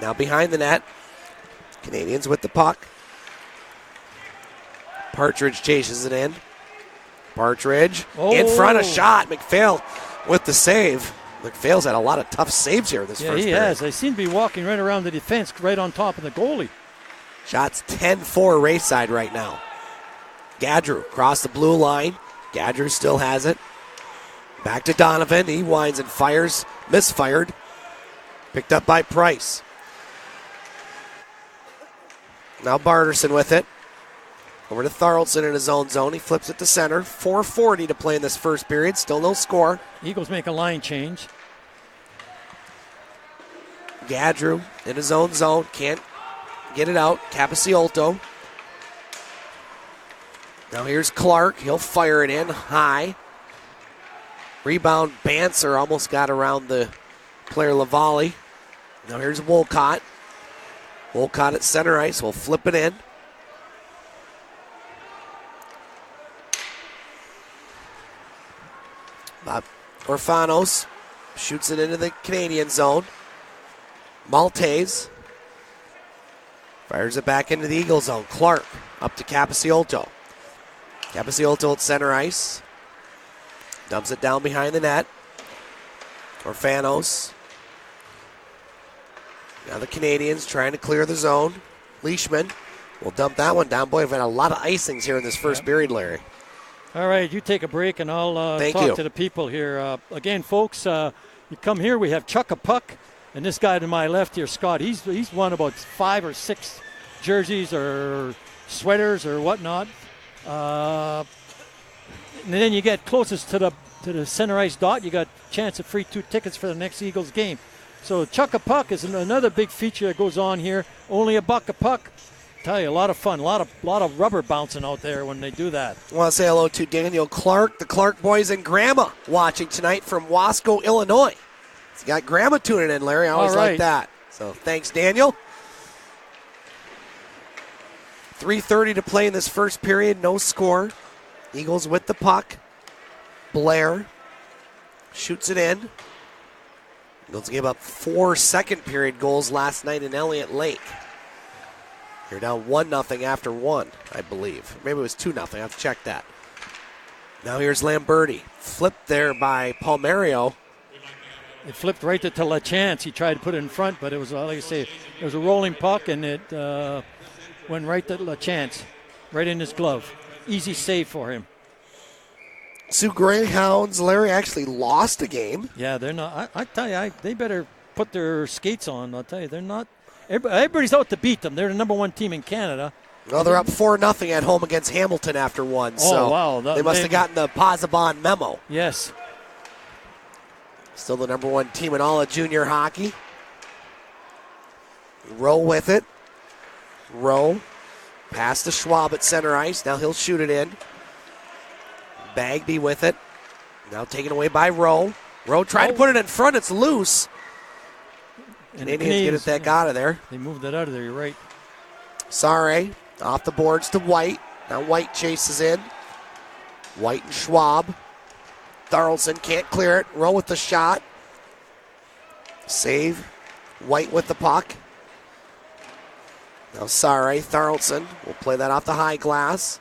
Now behind the net. Canadians with the puck. Partridge chases it in. Partridge in front, a shot. McPhail with the save. McPhail's had a lot of tough saves here this first period. Yeah, he has. They seem to be walking right around the defense, right on top of the goalie. Shots 10-4 Rayside right now. Gadrew across the blue line. Gadrew still has it. Back to Donovan. He winds and fires. Misfired. Picked up by Price. Now Barterson with it. Over to Tharaldson in his own zone. He flips it to center. 4:40 to play in this first period. Still no score. Eagles make a line change. Gadrew in his own zone. Can't get it out. Capiciolto. Now here's Clark. He'll fire it in high. Rebound. Banser almost got around the player Lavallee. Now here's Wolcott. Wolcott at center ice. Will flip it in. Orfanos shoots it into the Canadian zone. Maltese fires it back into the Eagle zone. Clark up to Capiciolto. Capiciolto at center ice. Dumps it down behind the net. Orfanos. Now the Canadians trying to clear the zone. Leishman will dump that one down. Boy, we've had a lot of icings here in this first period, Larry. All right, you take a break, and I'll talk to the people here. Again, folks, you come here, we have Chuck a Puck, and this guy to my left here, Scott, he's won about 5 or 6 jerseys or sweaters or whatnot. And then you get closest to the center ice dot, you got a chance of free 2 tickets for the next Eagles game. So Chuck a Puck is another big feature that goes on here. Only $1 a puck. Tell you, a lot of fun, a lot of rubber bouncing out there when they do that. I want to say hello to Daniel Clark, the Clark boys and Grandma watching tonight from Wasco, Illinois. He's got Grandma tuning in, Larry. I always like that. So thanks, Daniel. 3:30 to play in this first period, no score. Eagles with the puck. Blair shoots it in. Eagles gave up 4 second period goals last night in Elliott Lake. You're down 1-0 after 1, I believe. Maybe it was 2-0. I have to check that. Now here's Lamberti. Flipped there by Palmario. It flipped right to LaChance. He tried to put it in front, but it was, like I say, it was a rolling puck, and it went right to LaChance, right in his glove. Easy save for him. Sioux Greyhounds, Larry, actually lost a game. Yeah, they're not. I tell you, they better put their skates on. I'll tell you, they're not. Everybody's out to beat them. They're the number 1 team in Canada. Well, they're up 4-0 at home against Hamilton after 1. So wow. They must have gotten the Pozzebon memo. Yes. Still the number 1 team in all of junior hockey. Rowe with it. Rowe. Pass to Schwab at center ice. Now he'll shoot it in. Bagby with it. Now taken away by Rowe. Rowe trying to put it in front. It's loose. And Indians get it out of there. They moved that out of there, you're right. Sare off the boards to White. Now White chases in. White and Schwab. Tharaldson can't clear it. Rowe with the shot. Save. White with the puck. Now Sare, Tharaldson will play that off the high glass.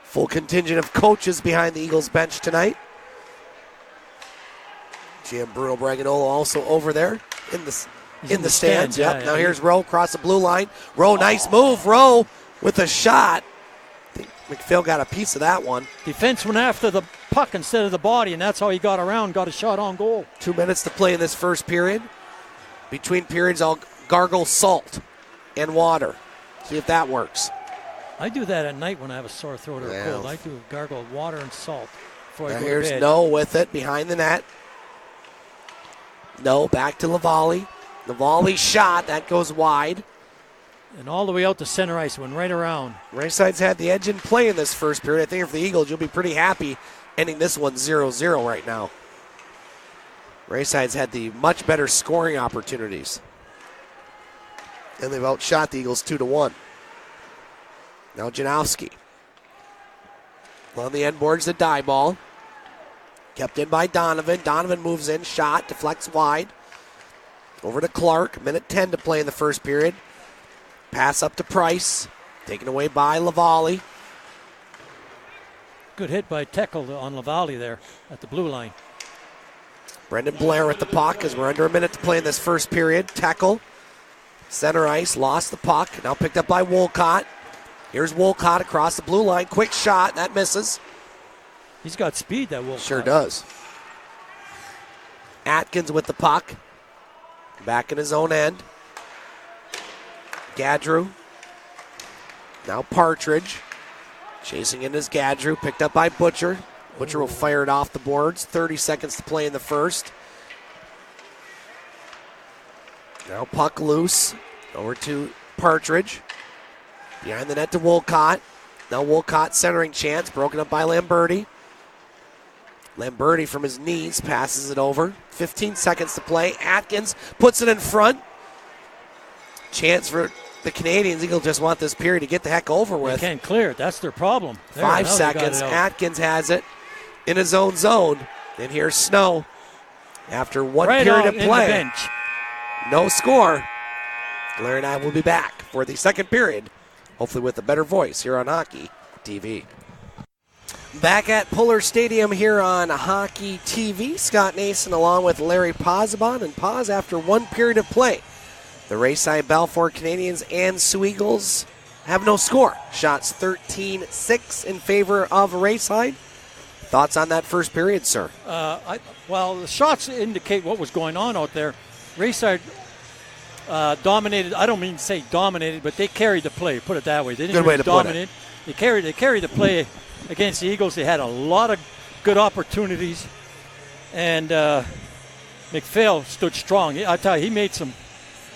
Full contingent of coaches behind the Eagles bench tonight. GM Bruno Braganola also over there in the stands. Yeah, yep. Now here's Rowe across the blue line. Rowe, nice move. Rowe with a shot. I think McPhail got a piece of that one. Defense went after the puck instead of the body, and that's how he got around, got a shot on goal. 2 minutes to play in this first period. Between periods, I'll gargle salt and water. See if that works. I do that at night when I have a sore throat or a cold. I do gargle water and salt before I go to here's bed. No with it behind the net. No, back to Lavallee. Lavallee shot. That goes wide. And all the way out to center ice, went right around. Rayside's had the edge in play in this first period. I think for the Eagles, you'll be pretty happy ending this one 0-0 right now. Rayside's had the much better scoring opportunities. And they've outshot the Eagles 2-1. Now Janowski. On the end boards, the die ball. Kept in by Donovan. Donovan moves in, shot, deflects wide. Over to Clark. Minute 10 to play in the first period. Pass up to Price. Taken away by Lavallee. Good hit by Teckle on Lavallee there at the blue line. Brendan Blair with the puck as we're under a minute to play in this first period. Tackle. Center ice, lost the puck. Now picked up by Wolcott. Here's Wolcott across the blue line. Quick shot. That misses. He's got speed, that Wolcott. Sure does. Atkins with the puck. Back in his own end. Gadrew. Now Partridge. Chasing in is Gadrew. Picked up by Butcher. Butcher will fire it off the boards. 30 seconds to play in the first. Now puck loose. Over to Partridge. Behind the net to Wolcott. Now Wolcott centering chance. Broken up by Lamberti. Lamberti from his knees passes it over. 15 seconds to play. Atkins puts it in front. Chance for the Canadians. Eagles just want this period to get the heck over with. They can't clear it. That's their problem. 5 seconds. Atkins has it in his own zone. And here's Snow. After one period of play. No score. Larry and I will be back for the second period. Hopefully with a better voice here on Hockey TV. Back at Pullar Stadium here on Hockey TV. Scott Nason along with Larry Pozzebon. And Poz, after one period of play, the Rayside Balfour Canadians and Sioux Eagles have no score. Shots 13-6 in favor of Rayside. Thoughts on that first period, sir? Well, the shots indicate what was going on out there. Rayside dominated. I don't mean to say dominated, but they carried the play. Put it that way. They didn't really dominate. They carried the play against the Eagles. They had a lot of good opportunities, and McPhail stood strong. I tell you, he made some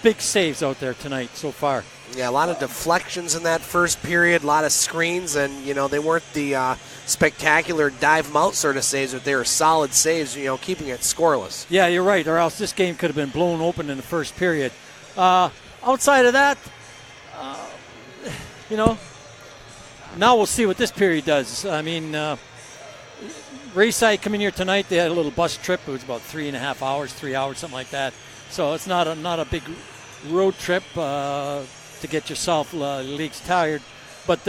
big saves out there tonight so far. Yeah, a lot of deflections in that first period, a lot of screens, and, they weren't the spectacular dive-them-out sort of saves, but they were solid saves, keeping it scoreless. Yeah, you're right, or else this game could have been blown open in the first period. Outside of that, now we'll see what this period does. I mean, Rayside coming here tonight, they had a little bus trip. It was about 3.5 hours, 3 hours, something like that. So it's not a big road trip to get yourself leagues tired. But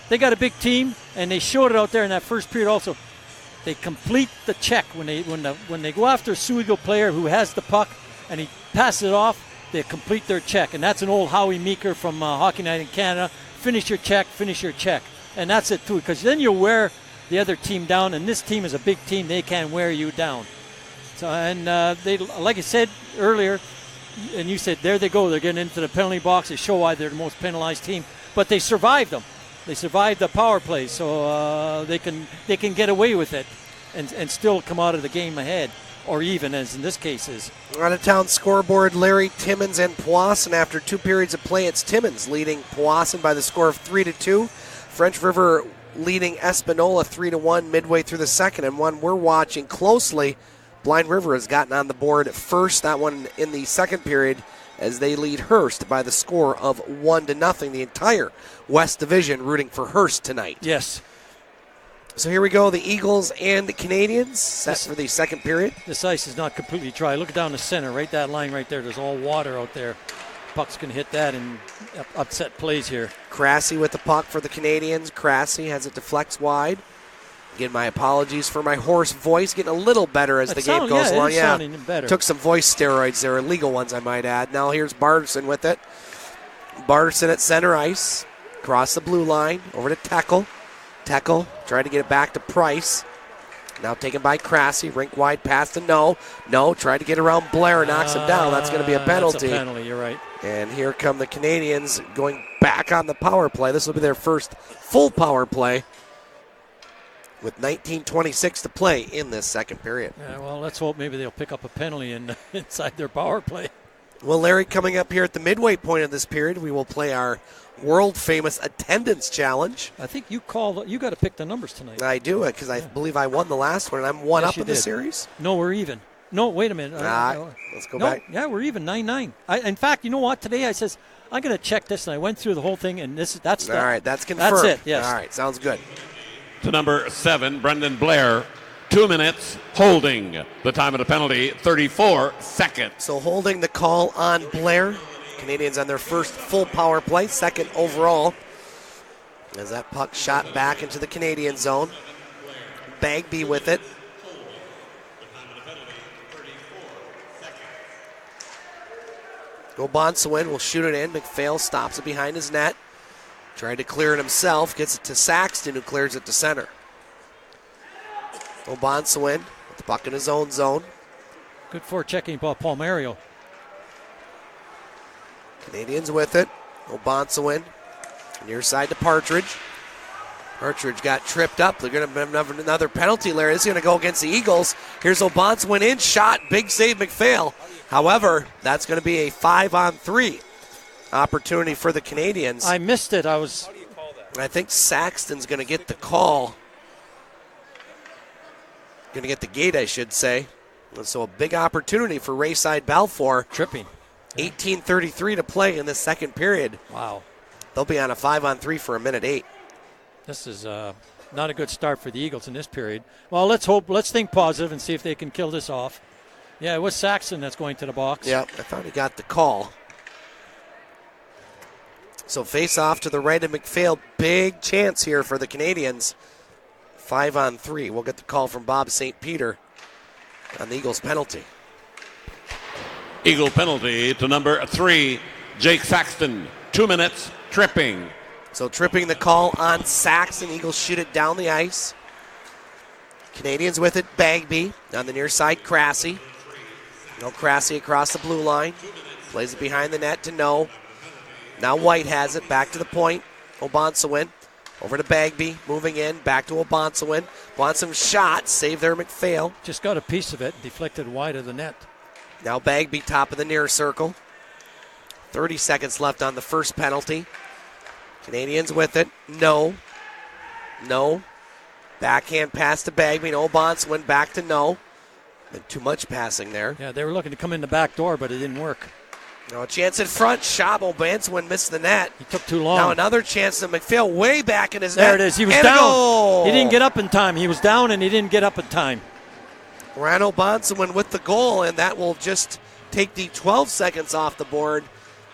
they got a big team, and they showed it out there in that first period also. They complete the check when they go after a Sioux Eagle player who has the puck and he passes it off. They complete their check, and that's an old Howie Meeker from Hockey Night in Canada. Finish your check, and that's it too. Because then you wear the other team down, and this team is a big team. They can wear you down. So, and they, like I said earlier, and you said there they go. They're getting into the penalty box. They show why they're the most penalized team, but they survived them. They survived the power play, so they can get away with it and still come out of the game ahead, or even, as in this case is. Out of town scoreboard, Larry, Timmins, and Poisson. After 2 periods of play, it's Timmins leading Poisson by the score of 3-2. French River leading Espanola 3-1 midway through the second, and one we're watching closely. Blind River has gotten on the board first, that one in the second period, as they lead Hearst by the score of 1-0. The entire West Division rooting for Hearst tonight. Yes. So here we go, the Eagles and the Canadians set for the second period. This ice is not completely dry. Look down the center, right that line right there. There's all water out there. Puck's going to hit that and upset plays here. Crassy with the puck for the Canadians. Crassy has it deflects wide. Again, my apologies for my hoarse voice. Getting a little better as the game goes along. Sounding better. Took some voice steroids there, illegal ones I might add. Now here's Barterson with it. Barterson at center ice. Across the blue line. Over to Tekel. Tekel trying to get it back to Price. Now taken by Krasse. Rink wide pass to No. No, tried to get around Blair. Knocks him down. That's going to be a penalty. That's a penalty, you're right. And here come the Canadians going back on the power play. This will be their first full power play with 19:26 to play in this second period. Yeah, well, let's hope maybe they'll pick up a penalty inside their power play. Well, Larry, coming up here at the midway point of this period, we will play our world-famous attendance challenge. I think you got to pick the numbers tonight. I do it because I believe I won the last one, and I'm one Yes, up you in the did. series. No, we're even. No, wait a minute. Let's go No, back. yeah, we're even 9-9. In fact, you know what? Today I says I'm going to check this, and I went through the whole thing, and that's All right, that's confirmed. That's it. Yes. All right, sounds good. To number 7, Brendan Blair. 2 minutes holding. The time of the penalty, 34 seconds. So holding the call on Blair. Canadians on their first full power play, second overall. As that puck shot back into the Canadian zone. Bagby with it. Obonsawin will shoot it in. McPhail stops it behind his net. Tried to clear it himself. Gets it to Saxton, who clears it to center. Obonsawin with the puck in his own zone. Good for checking by Paul Mario. Canadians with it. Obonsawin near side to Partridge. Partridge got tripped up. They're going to have another penalty, Larry. This is going to go against the Eagles. Here's Obonsawin in, shot, big save, McPhail. However, that's going to be a 5-on-3 opportunity for the Canadians. I missed it. I think Saxton's going to get the call. Going to get the gate, I should say. And so a big opportunity for Rayside Balfour. Tripping. 18:33 to play in the second period. Wow. They'll be on a 5-on-3 for a minute 8. This is not a good start for the Eagles in this period. Well, let's think positive and see if they can kill this off. Yeah, it was Saxton that's going to the box. Yep, I thought he got the call. So face off to the right of McPhail. Big chance here for the Canadians. 5-on-3. We'll get the call from Bob St. Peter on the Eagles penalty. Eagle penalty to number 3, Jake Saxton. 2 minutes, tripping. So tripping the call on Saxton. Eagles shoot it down the ice. Canadians with it, Bagby. On the near side, Krasse. No Krasse across the blue line. Plays it behind the net to No. Now White has it, back to the point. Obonsawin. Over to Bagby, moving in, back to Obonsawin. Wants some shots, save there McPhail. Just got a piece of it, deflected wide of the net. Now Bagby, top of the near circle. 30 seconds left on the first penalty. Canadians with it. No. Backhand pass to Bagby. No, Obonsawin back to No. And too much passing there. Yeah, they were looking to come in the back door, but it didn't work. Now a chance in front. Shot. Obonsawin missed the net. He took too long. Now another chance to McPhail way back in his there net. There it is. He was and down. He didn't get up in time. He was down and he didn't get up in time. Ryan Obonsawin with the goal, and that will just take the 12 seconds off the board.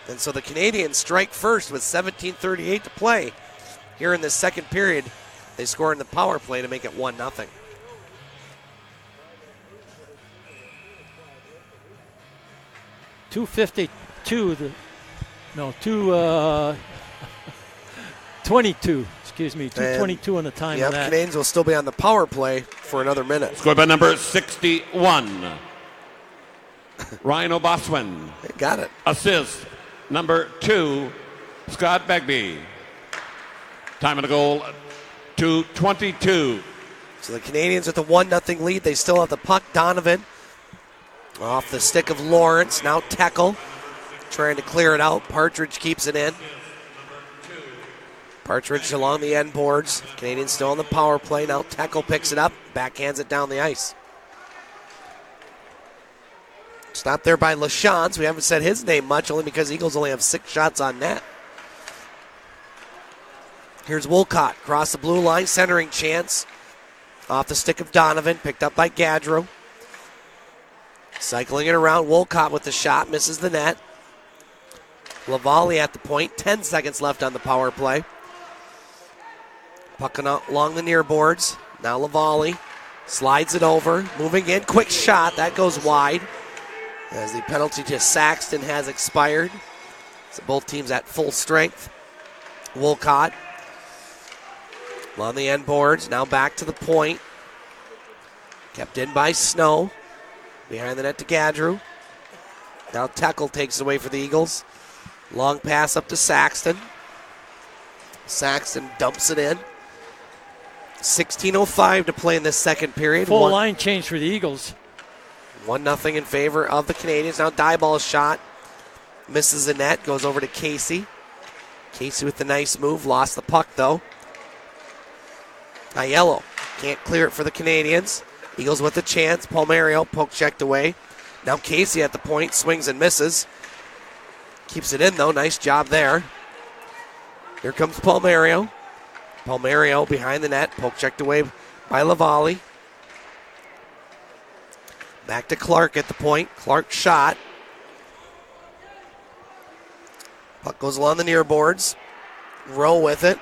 And so the Canadians strike first with 17:38 to play. Here in the second period, they score in the power play to make it 1-0. .252. 22. Excuse me, 2:22 on the time of that. Canadians will still be on the power play for another minute. Scored by number 61, Ryan Obonsawin. Got it. Assist, number 2, Scott Bagby. Time of the goal, 2:22. So the Canadians with a 1-0 lead. They still have the puck. Donovan off the stick of Lawrence. Now Tekel trying to clear it out. Partridge keeps it in. Partridge along the end boards. Canadians still on the power play. Now Tekel picks it up. Backhands it down the ice. Stopped there by LaChance. We haven't said his name much, only because Eagles only have 6 shots on net. Here's Wolcott. Across the blue line. Centering chance. Off the stick of Donovan. Picked up by Gaudreau. Cycling it around. Wolcott with the shot. Misses the net. Lavallee at the point. 10 seconds left on the power play. Puck along the near boards. Now Lavallee slides it over, moving in, quick shot, that goes wide. As the penalty to Saxton has expired. So both teams at full strength. Wolcott on the end boards, now back to the point. Kept in by Snow. Behind the net to Gadrew. Now Teckle takes it away for the Eagles. Long pass up to Saxton. Saxton dumps it in. 16:05 to play in this second period. Full line change for the Eagles. 1-0 in favor of the Canadians. Now Dieball's shot. Misses the net. Goes over to Casey. Casey with the nice move. Lost the puck though. Aiello can't clear it for the Canadians. Eagles with a chance. Palmario poke checked away. Now Casey at the point. Swings and misses. Keeps it in though. Nice job there. Here comes Palmario. Palmario behind the net. Poke checked away by Lavallee. Back to Clark at the point. Clark shot. Puck goes along the near boards. Rowe with it.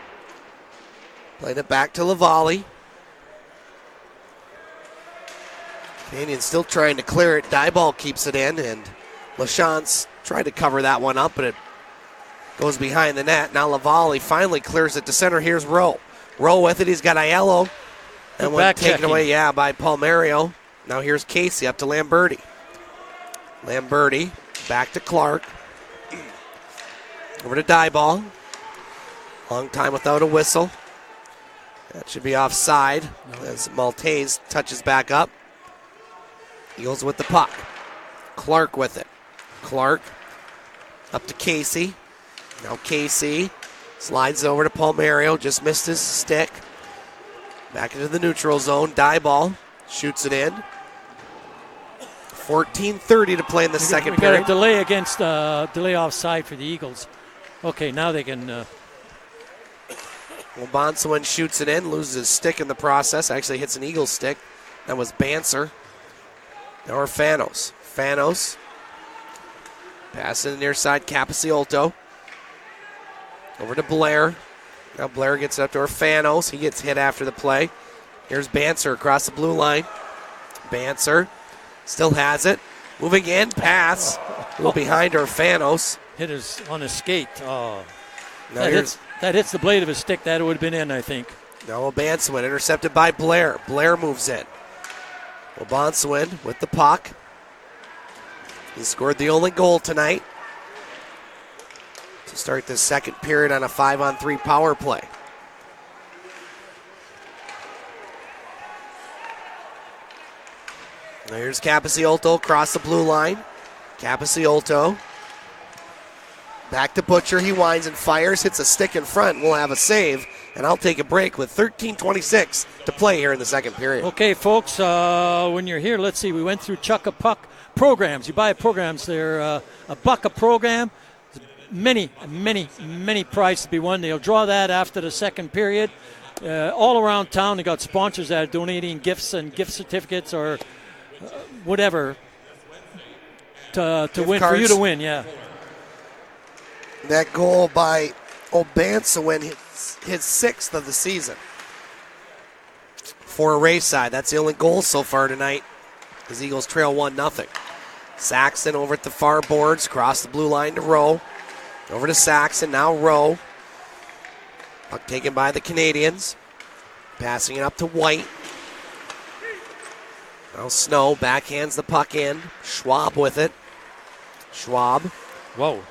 Played it back to Lavallee. Canadians still trying to clear it. Dieball keeps it in, and LaChance tried to cover that one up, but it goes behind the net. Now Lavallee finally clears it to center. Here's Rowe. Rowe with it. He's got Aiello. And one taken away, by Palmario. Now here's Casey up to Lamberti. Lamberti back to Clark. Over to Dieball. Long time without a whistle. That should be offside as Maltese touches back up. Eagles with the puck. Clark with it. Clark up to Casey. Now Casey slides over to Palmario. Just missed his stick. Back into the neutral zone. Dieball shoots it in. 14:30 to play in the second period. We got a delay against delay offside for the Eagles. Okay, now they can. Well, Bonsuin shoots it in, loses his stick in the process. Actually hits an Eagles stick. That was Banser. Now we're Fanos. Fanos. Pass to the near side, Capiciolto. Over to Blair. Now Blair gets it up to Fanos. He gets hit after the play. Here's Banser across the blue line. Banser still has it. Moving in, pass. A little behind Fanos. Hit us on his skate. Oh. That hits the blade of his stick. That would have been in, I think. Now Bonsuin intercepted by Blair. Blair moves in. Well, Bonsuin with the puck. He scored the only goal tonight to start the second period on a 5-on-3 power play. Now here's Capiciolto across the blue line. Capiciolto. Back to Butcher. He winds and fires. Hits a stick in front. We'll have a save. And I'll take a break with 13:26 to play here in the second period. Okay, folks, when you're here, let's see. We went through Chuck a Puck programs. You buy programs. They're a buck a program. Many prizes to be won. They'll draw that after the second period. All around town, they got sponsors that are donating gifts and gift certificates or whatever to win, cards. For you to win, yeah. That goal by Obansuin his sixth of the season for Rayside. That's the only goal so far tonight as Eagles trail 1-0. Saxon over at the far boards, across the blue line to Rowe. Over to Saxon, now Rowe. Puck taken by the Canadians. Passing it up to White. Now Snow backhands the puck in. Schwab with it. Schwab. Whoa.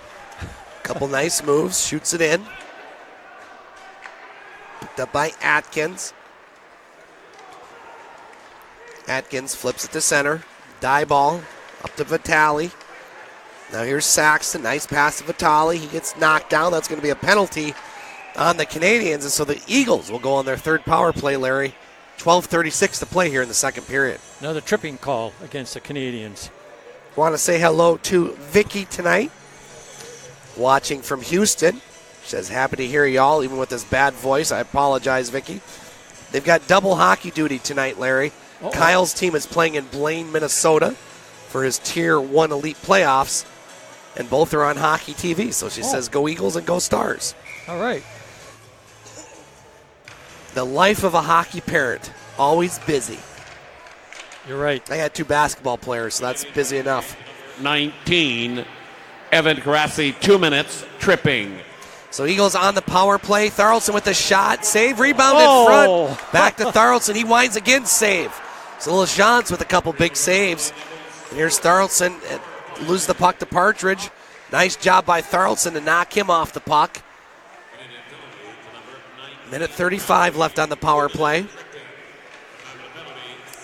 Couple nice moves, shoots it in. Picked up by Atkins. Atkins flips it to center. Die ball up to Vitalli. Now here's Saxton. Nice pass to Vitalli. He gets knocked down. That's going to be a penalty on the Canadians. And so the Eagles will go on their third power play, Larry. 12:36 to play here in the second period. Another tripping call against the Canadians. Want to say hello to Vicky tonight. Watching from Houston. She says, happy to hear y'all, even with this bad voice. I apologize, Vicky. They've got double hockey duty tonight, Larry. Uh-oh. Kyle's team is playing in Blaine, Minnesota for his Tier 1 Elite Playoffs, and both are on Hockey TV. So she says, go Eagles and go Stars. All right. The life of a hockey parent. always busy. You're right. I had 2 basketball players, so that's busy enough. 19. Evan Grassi, 2 minutes, tripping. So Eagles on the power play. Thorlson with the shot. Save. Rebound in front. Back to Thorlson. He winds again. Save. So LaChance with a couple big saves. And here's Thorlson. Lose the puck to Partridge. Nice job by Thorlson to knock him off the puck. Minute 35 left on the power play.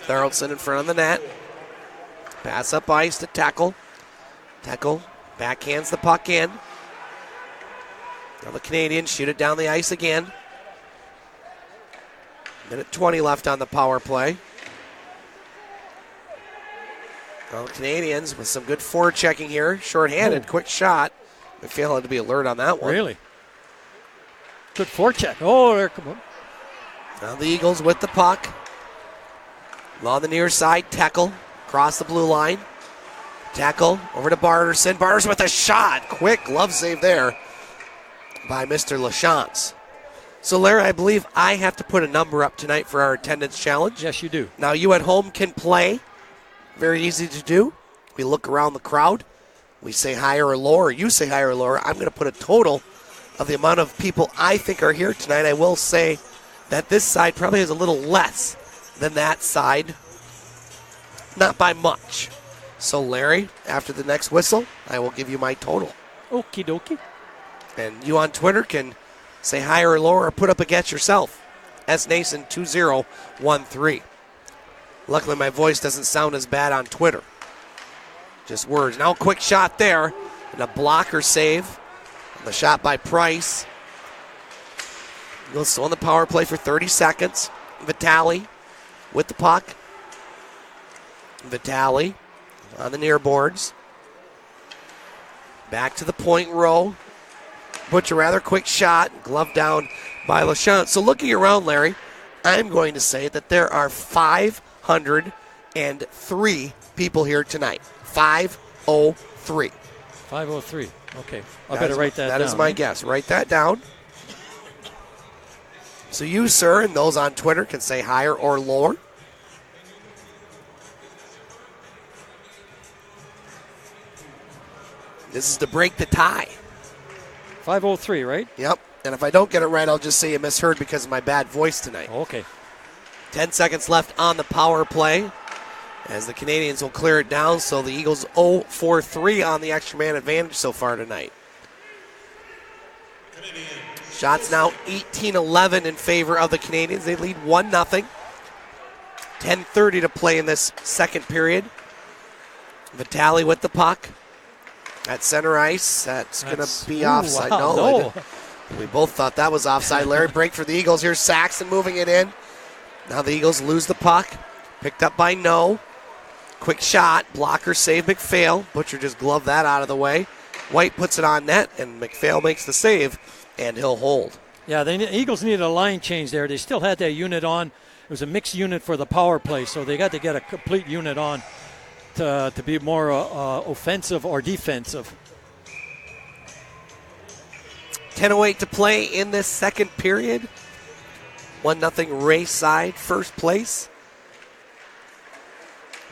Thorlson in front of the net. Pass up ice to Tackle. Tackle backhands the puck in. Now the Canadians shoot it down the ice again. Minute 20 left on the power play. Now the Canadians with some good forechecking here. Short-handed, quick shot. McPhail had to be alert on that one. Really? Good forecheck. Oh, there, come on. Now the Eagles with the puck. On the near side, Tackle across the blue line. Tackle over to Barterson. Barterson with a shot. Quick glove save there by Mr. LaChance. So, Larry, I believe I have to put a number up tonight for our attendance challenge. Yes, you do. Now, you at home can play. Very easy to do. We look around the crowd. We say higher or lower, or you say higher or lower. I'm going to put a total of the amount of people I think are here tonight. I will say that this side probably has a little less than that side. Not by much. So, Larry, after the next whistle, I will give you my total. Okie dokie. And you on Twitter can say higher or lower or put up a guess yourself. SNason2013. Luckily, my voice doesn't sound as bad on Twitter. Just words. Now, a quick shot there. And a blocker save. The shot by Price. Eagles still on the power play for 30 seconds. Vitalli with the puck. Vitalli on the near boards. Back to the point row. Butcher rather quick shot. Glove down by LaChance. So looking around, Larry, I'm going to say that there are 503 people here tonight. 503. 503. Okay. I better write that down. That is my guess. Write that down. So you, sir, and those on Twitter can say higher or lower. This is to break the tie. 503, right? Yep. And if I don't get it right, I'll just say you misheard because of my bad voice tonight. Okay. 10 seconds left on the power play as the Canadians will clear it down. So the Eagles 0-4-3 on the extra man advantage so far tonight. Shots now 18-11 in favor of the Canadians. They lead 1-0. 10:30 to play in this second period. Vitalli with the puck. At center ice, that's going to be offside. Wow, no. We both thought that was offside. Larry, break for the Eagles. Here's Saxon moving it in. Now the Eagles lose the puck. Picked up by No. Quick shot. Blocker save McPhail. Butcher just gloved that out of the way. White puts it on net, and McPhail makes the save, and he'll hold. Yeah, the Eagles needed a line change there. They still had that unit on. It was a mixed unit for the power play, so they got to get a complete unit on to be more offensive or defensive. 10:08 to play in this second period. 1-0 Rayside, first place.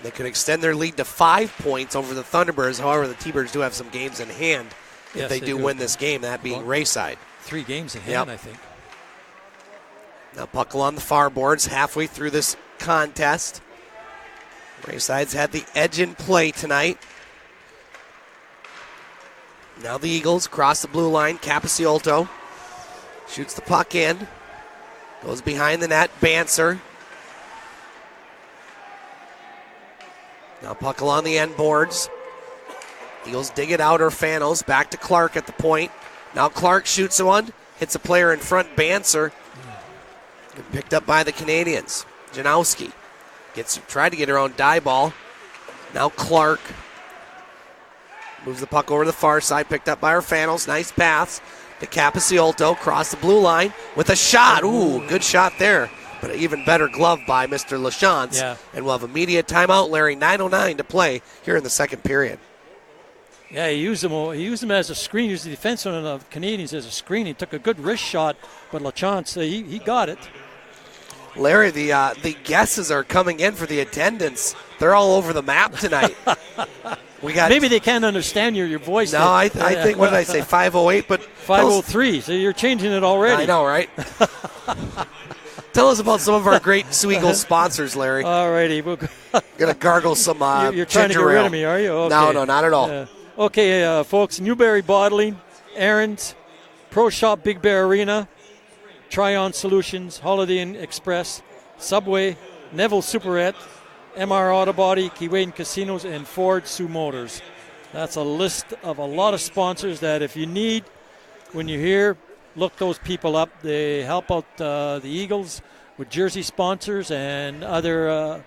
They could extend their lead to 5 points over the Thunderbirds. However, the T-Birds do have some games in hand if they do win this game, that being Rayside. 3 games in hand, I think. Now Buckle on the far boards halfway through this contest. Rayside's had the edge in play tonight. Now the Eagles cross the blue line. Capiciolto shoots the puck in. Goes behind the net. Banser. Now Buckle on the end boards. Eagles dig it out. Orfanos back to Clark at the point. Now Clark shoots one. Hits a player in front. Banser. Picked up by the Canadians. Janowski tried to get her own die ball. Now Clark moves the puck over to the far side. Picked up by Orfanos. Nice pass to Capiciolto. Cross the blue line with a shot. Ooh, good shot there. But an even better glove by Mr. LaChance. Yeah. And we'll have immediate timeout, Larry. 9:09 to play here in the second period. Yeah, he used him as a screen. He used the defenseman of the Canadians as a screen. He took a good wrist shot, but LaChance, he got it. Larry, the guesses are coming in for the attendance. They're all over the map tonight. We got maybe they can't understand your voice. No, I think, what did I say, 508? But 503, so you're changing it already. I know, right? Tell us about some of our great Sioux Eagles sponsors, Larry. All righty. Going to gargle some You're trying to get rid of me, are you? Okay. No, not at all. Okay, folks, Newberry Bottling, Aaron's, Pro Shop Big Bear Arena, Tryon Solutions, Holiday Inn Express, Subway, Neville Superette, MR Auto Body, Keewaydin Casinos, and Ford Sioux Motors. That's a list of a lot of sponsors that if you need, when you're here, look those people up. They help out the Eagles with jersey sponsors and other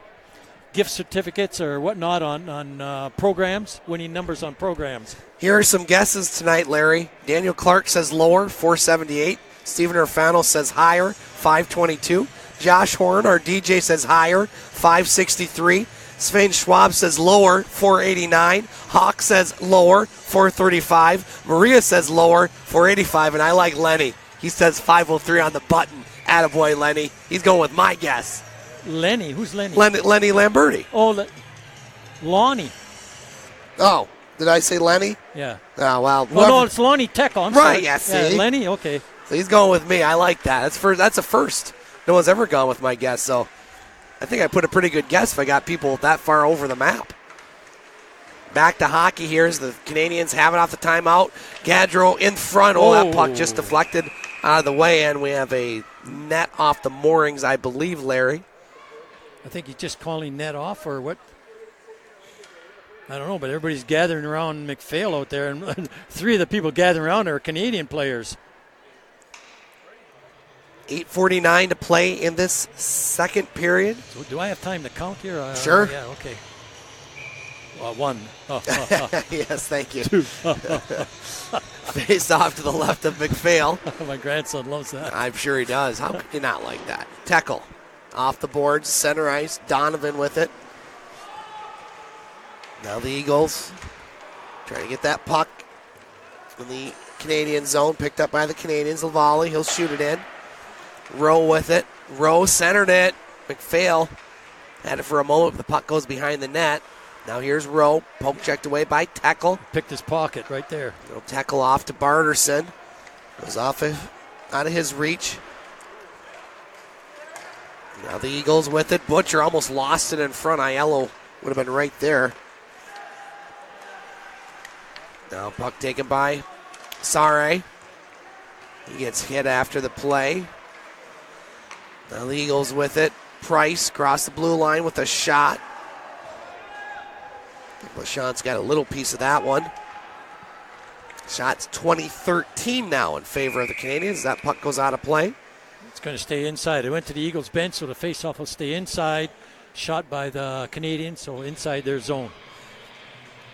gift certificates or whatnot on programs, winning numbers on programs. Here are some guesses tonight, Larry. Daniel Clark says lower, 478. Stephen Urfano says higher, 522. Josh Horn, our DJ, says higher, 563. Sven Schwab says lower, 489. Hawk says lower, 435. Maria says lower, 485. And I like Lenny. He says 503 on the button. Attaboy, Lenny. He's going with my guess. Lenny? Who's Lenny? Lenny Lamberti. Oh, Lonnie. Oh, did I say Lenny? Yeah. Oh, well. Oh, no, it's Lonnie Tecco. I'm right, sorry. yeah, see? Lenny, okay. So he's going with me. I like that. That's a first. No one's ever gone with my guess, so I think I put a pretty good guess if I got people that far over the map. Back to hockey here as the Canadians have it off the timeout. Gaudreau in front. Oh, that puck just deflected out of the way, and we have a net off the moorings, I believe, Larry. I think he's just calling net off or what? I don't know, but everybody's gathering around McPhail out there, and three of the people gathering around are Canadian players. 8:49 to play in this second period. So do I have time to count here? Sure. Yeah, okay. One. Yes, thank you. Two. Face off to the left of McPhail. My grandson loves that. I'm sure he does. How could you not like that? Tackle. Off the boards, center ice. Donovan with it. Now the Eagles trying to get that puck in the Canadian zone. Picked up by the Canadians. Lavallee, he'll shoot it in. Rowe with it. Rowe centered it. McPhail had it for a moment, but the puck goes behind the net. Now here's Rowe. Poke checked away by Tackle. Picked his pocket right there. Little tackle off to Barterson. Goes off out of his reach. Now the Eagles with it. Butcher almost lost it in front. Aiello would have been right there. Now puck taken by Sare. He gets hit after the play. Now the Eagles with it. Price across the blue line with a shot. LaChant's got a little piece of that one. Shot's 20-13 now in favor of the Canadians. That puck goes out of play. It's going to stay inside. It went to the Eagles bench, so the faceoff will stay inside. Shot by the Canadians, so inside their zone.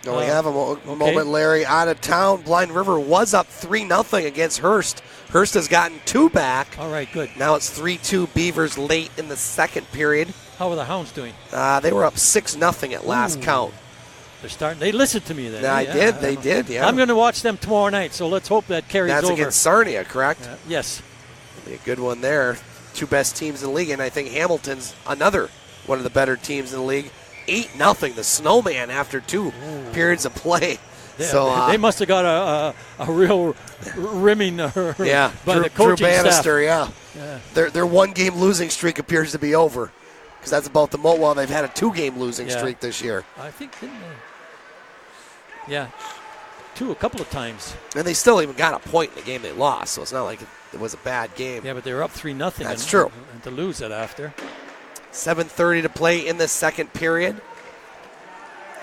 We have a moment, Larry. Out of town, Blind River was up 3-0 against Hearst. Hearst has gotten two back. All right, good. Now it's 3-2 Beavers late in the second period. How are the Hounds doing? They were up 6-0 at last count. They're starting. They listened to me then. They did. Yeah. I'm going to watch them tomorrow night, so let's hope that carries over. That's against Sarnia, correct? Yes. Be a good one there. Two best teams in the league, and I think Hamilton's another one of the better teams in the league. 8-0, the Snowman after two periods of play. Yeah, so they must have got a real rimming by the coaching Drew Bannister, staff. Yeah. Their one-game losing streak appears to be over because that's about the most. Well, they've had a two-game losing streak this year. I think, didn't they? Yeah, a couple of times. And they still even got a point in the game they lost, so it's not like it was a bad game. Yeah, but they were up 3-0. That's true. And to lose it after. 7:30 to play in the second period.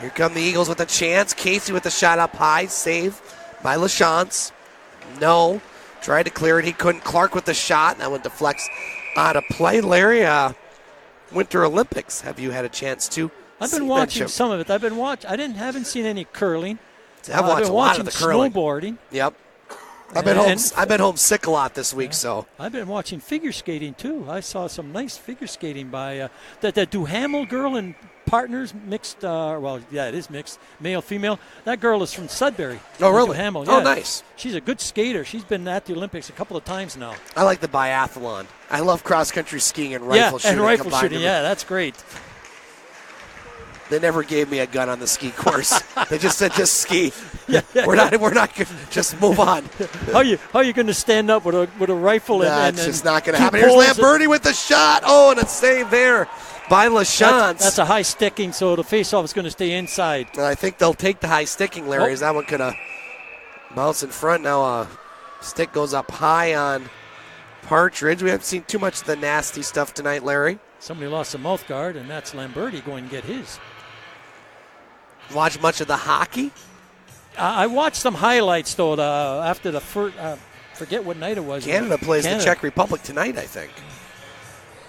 Here come the Eagles with a chance. Casey with the shot up high. Save by LaChance. No. Tried to clear it. He couldn't. Clark with the shot. That one deflects out of play. Larry, Winter Olympics. Have you had a chance to? I've been watching some of it. I haven't seen any curling. I've watched a lot of the curling. Snowboarding. Yep. I've been homesick a lot this week, so. I've been watching figure skating, too. I saw some nice figure skating by that Duhamel girl and partners, mixed, it is mixed, male, female. That girl is from Sudbury. Oh, really? Duhamel. Oh, yeah. nice. She's a good skater. She's been at the Olympics a couple of times now. I like the biathlon. I love cross-country skiing and rifle shooting. Yeah, and rifle shooting. Yeah, that's great. They never gave me a gun on the ski course. They just said, just ski. We're not good. Just move on. How you going to stand up with a rifle? That's just not going to happen. Here's Lamberti with the shot. Oh, and a save there by LaChance. That's a high sticking, so the faceoff is going to stay inside. And I think they'll take the high sticking, Larry, as that one could have bounced in front. Now stick goes up high on Partridge. We haven't seen too much of the nasty stuff tonight, Larry. Somebody lost a mouth guard, and that's Lamberti going to get his. Watch much of the hockey? I watched some highlights, though, after the first, forget what night it was. Canada plays the Czech Republic tonight, I think.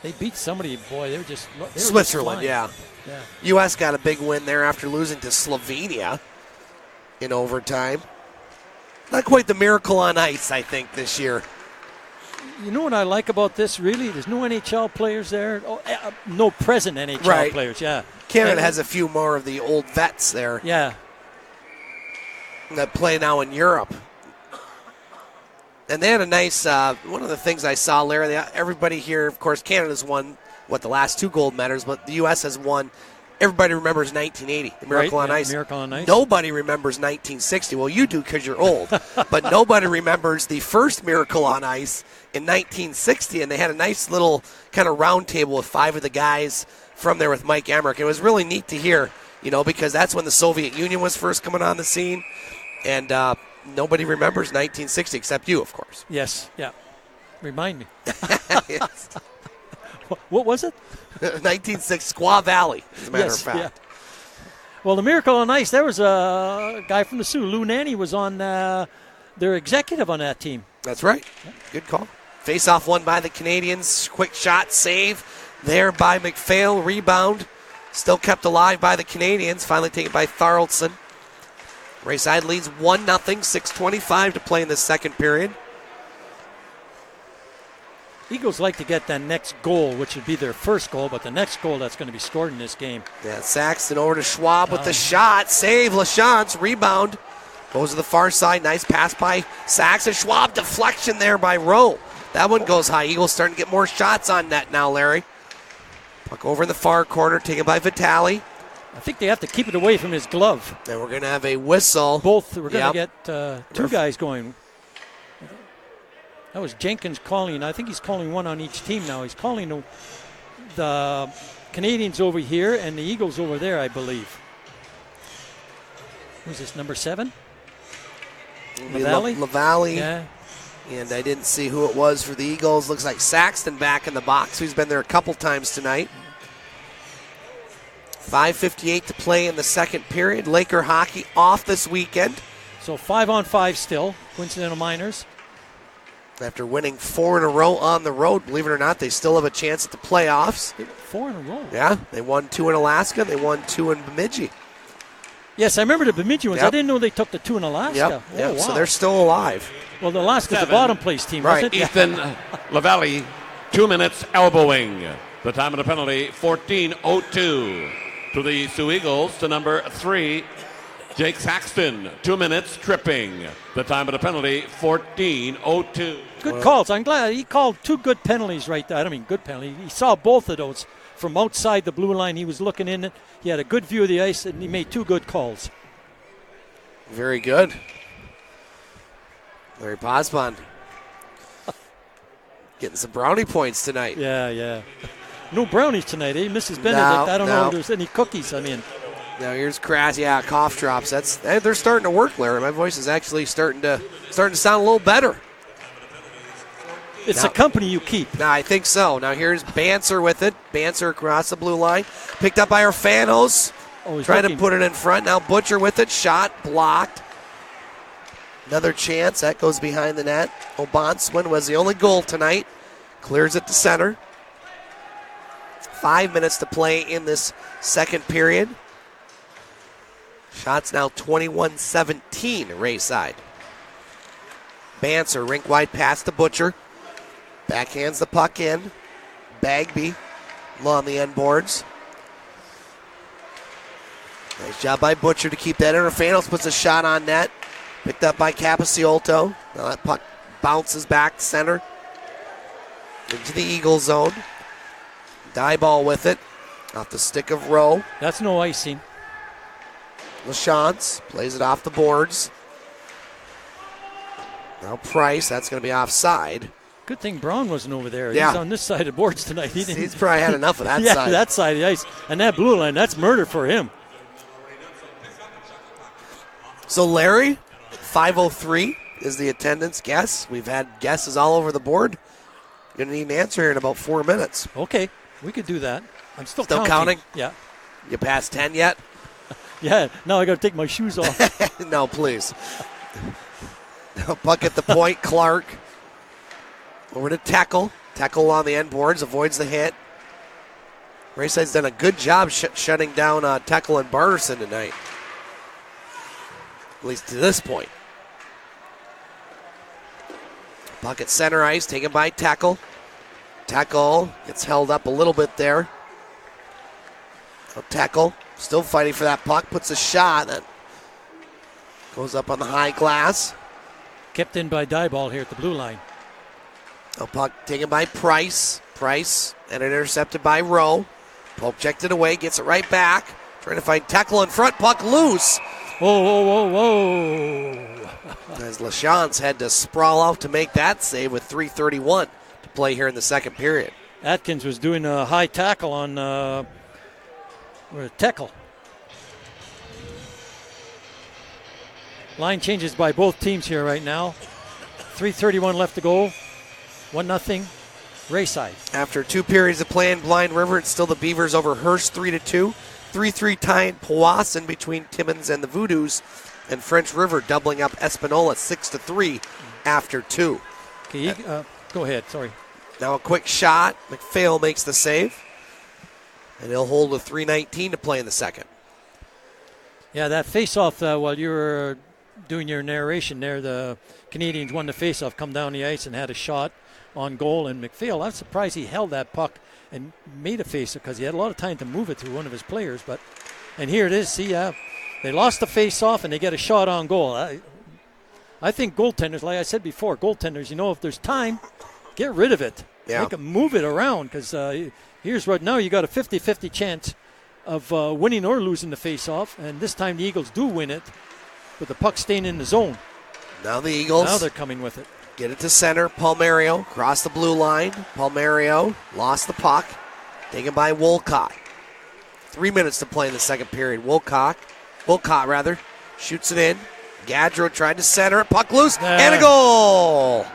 They beat somebody, boy, they were just Switzerland, yeah. U.S. got a big win there after losing to Slovenia in overtime. Not quite the miracle on ice, I think, this year. You know what I like about this, really? There's no NHL players there. No present NHL players, yeah. Canada has a few more of the old vets there. Yeah. That play now in Europe. And they had a nice, one of the things I saw, Larry, everybody here, of course, Canada's won, the last 2 gold medals, but the U.S. has won. Everybody remembers 1980, the Miracle on Ice. Miracle on Ice. Nobody remembers 1960. Well, you do because you're old. But nobody remembers the first Miracle on Ice in 1960, and they had a nice little kind of round table with 5 of the guys from there with Mike Emmerich. It was really neat to hear, because that's when the Soviet Union was first coming on the scene, and nobody remembers 1960 except you, of course. Yes, yeah. Remind me. Yes. What was it? 1960, Squaw Valley, as a matter of fact. Yeah. Well, the Miracle on Ice, there was a guy from the Sioux. Lou Nanny was on their executive on that team. That's right. Good call. Face-off won by the Canadians. Quick shot save there by McPhail. Rebound still kept alive by the Canadians. Finally taken by Tharaldson. Rayside leads 1-0. 6:25 to play in the second period. Eagles like to get that next goal, which would be their first goal, but the next goal that's going to be scored in this game. Yeah, Saxton over to Schwab with the shot. Save, LaChance. Rebound. Goes to the far side. Nice pass by Saxton. Schwab deflection there by Rowe. That one goes high. Eagles starting to get more shots on net now, Larry. Puck over in the far corner, taken by Vitalli. I think they have to keep it away from his glove. And we're going to have a whistle. We're going to get 2 guys going. That was Jenkins calling. I think he's calling one on each team now. He's calling the Canadians over here and the Eagles over there, I believe. Who's this, number 7? LaValle. Yeah. And I didn't see who it was for the Eagles. Looks like Saxton back in the box, who's been there a couple times tonight. 5:58 to play in the second period. Laker hockey off this weekend. So 5-on-5 still, Coincidental Miners. After winning 4 in a row on the road, believe it or not, they still have a chance at the playoffs. 4 in a row. Yeah, they won 2 in Alaska. They won 2 in Bemidji. Yes, I remember the Bemidji ones. Yep. I didn't know they took the 2 in Alaska. Yep. Oh, wow. So they're still alive. Well, the Alaska's the bottom place team, wasn't it? Ethan LaValle, 2 minutes elbowing. The time of the penalty, 14:02 to the Sioux Eagles to number 3, Jake Saxton. 2 minutes tripping. The time of the penalty, 14:02. Good calls. I'm glad he called 2 good penalties right there. I don't mean good penalty. He saw both of those from outside the blue line. He was looking in it. He had a good view of the ice, and he made 2 good calls. Very good. Larry Posbon getting some brownie points tonight. Yeah. No brownies tonight, eh? Mrs. Benedict, I don't know if there's any cookies. I mean, now here's Crass. Yeah, cough drops. They're starting to work, Larry. My voice is actually starting to sound a little better. It's a company you keep. Now I think so. Now here's Banser with it. Banser across the blue line, picked up by Orfanos. Trying to put it in front. Now Butcher with it. Shot blocked. Another chance. That goes behind the net. Obanswin was the only goal tonight. Clears it to center. 5 minutes to play in this second period. Shots now 21-17 Rayside. Banser, rink wide pass to Butcher. Backhands the puck in. Bagby along the end boards. Nice job by Butcher to keep that in. Fanos puts a shot on net. Picked up by Capiciolto. Now that puck bounces back center into the Eagle zone. Die ball with it. Off the stick of Rowe. That's no icing. LaChance plays it off the boards. Now Price, that's going to be offside. Good thing Braun wasn't over there. Yeah. He's on this side of the boards tonight. He's probably had enough of that yeah, side. that side of the ice. And that blue line, that's murder for him. So Larry, 503 is the attendance guess. We've had guesses all over the board. Going to need an answer here in about 4 minutes. Okay, we could do that. I'm still counting? Yeah. You past 10 yet? Yeah, now I got to take my shoes off. No, please. Puck at the point, Clark. Over to Tackle. Tackle on the end boards, avoids the hit. Rayside's done a good job shutting down Tackle and Barterson tonight. At least to this point. Puck at center ice, taken by Tackle. Tackle gets held up a little bit there. Tackle still fighting for that puck, puts a shot that goes up on the high glass. Kept in by Dieball here at the blue line. A puck taken by Price. Price and intercepted by Rowe. Pope checked it away, gets it right back. Trying to find Tackle in front, puck loose. Whoa, whoa, whoa, whoa. As LaChance had to sprawl out to make that save with 3:31 to play here in the second period. Atkins was doing a high tackle on Tackle. Line changes by both teams here right now. 3:31 left to go. 1-0. Rayside. After 2 periods of play in Blind River, it's still the Beavers over Hearst 3-2. 3-3 tie in Powassan between Timmins and the Voodoos. And French River doubling up Espanola 6-3 after 2. Okay, go ahead. Sorry. Now a quick shot. McPhail makes the save. And he'll hold with 3:19 to play in the second. Yeah, that face-off, while you were doing your narration there, the Canadians won the face-off, come down the ice and had a shot on goal. And McPhail, I'm surprised he held that puck and made a face-off because he had a lot of time to move it through one of his players. And here it is. See, they lost the face-off and they get a shot on goal. I think goaltenders, like I said before, goaltenders, if there's time, get rid of it. Yeah. Make them move it around because here's right now you got a 50-50 chance of winning or losing the face-off. And this time the Eagles do win it, but the puck staying in the zone. Now the Eagles. Now they're coming with it. Get it to center. Palmario across the blue line. Palmario lost the puck. Taken by Wolcott. 3 minutes to play in the second period. Wolcott shoots it in. Gaudreau tried to center it. Puck loose and a goal.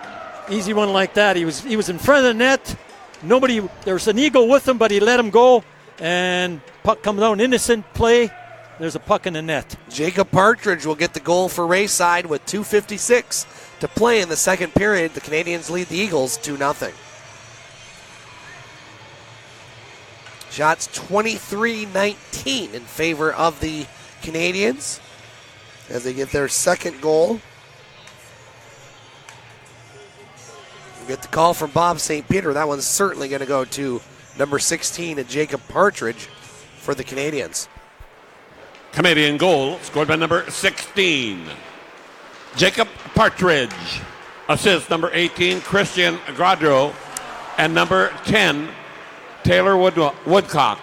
Easy one like that. He was in front of the net. There was an Eagle with him, but he let him go. And puck comes down. Innocent play. There's a puck in the net. Jacob Partridge will get the goal for Rayside with 2:56 to play in the second period. The Canadians lead the Eagles 2-0. Shots 23-19 in favor of the Canadians as they get their second goal. We get the call from Bob St. Peter. That one's certainly going to go to number 16 and Jacob Partridge for the Canadians. Canadian goal scored by number 16, Jacob Partridge. Assist number 18, Christian Gaudreau. And number 10, Taylor Wolcott.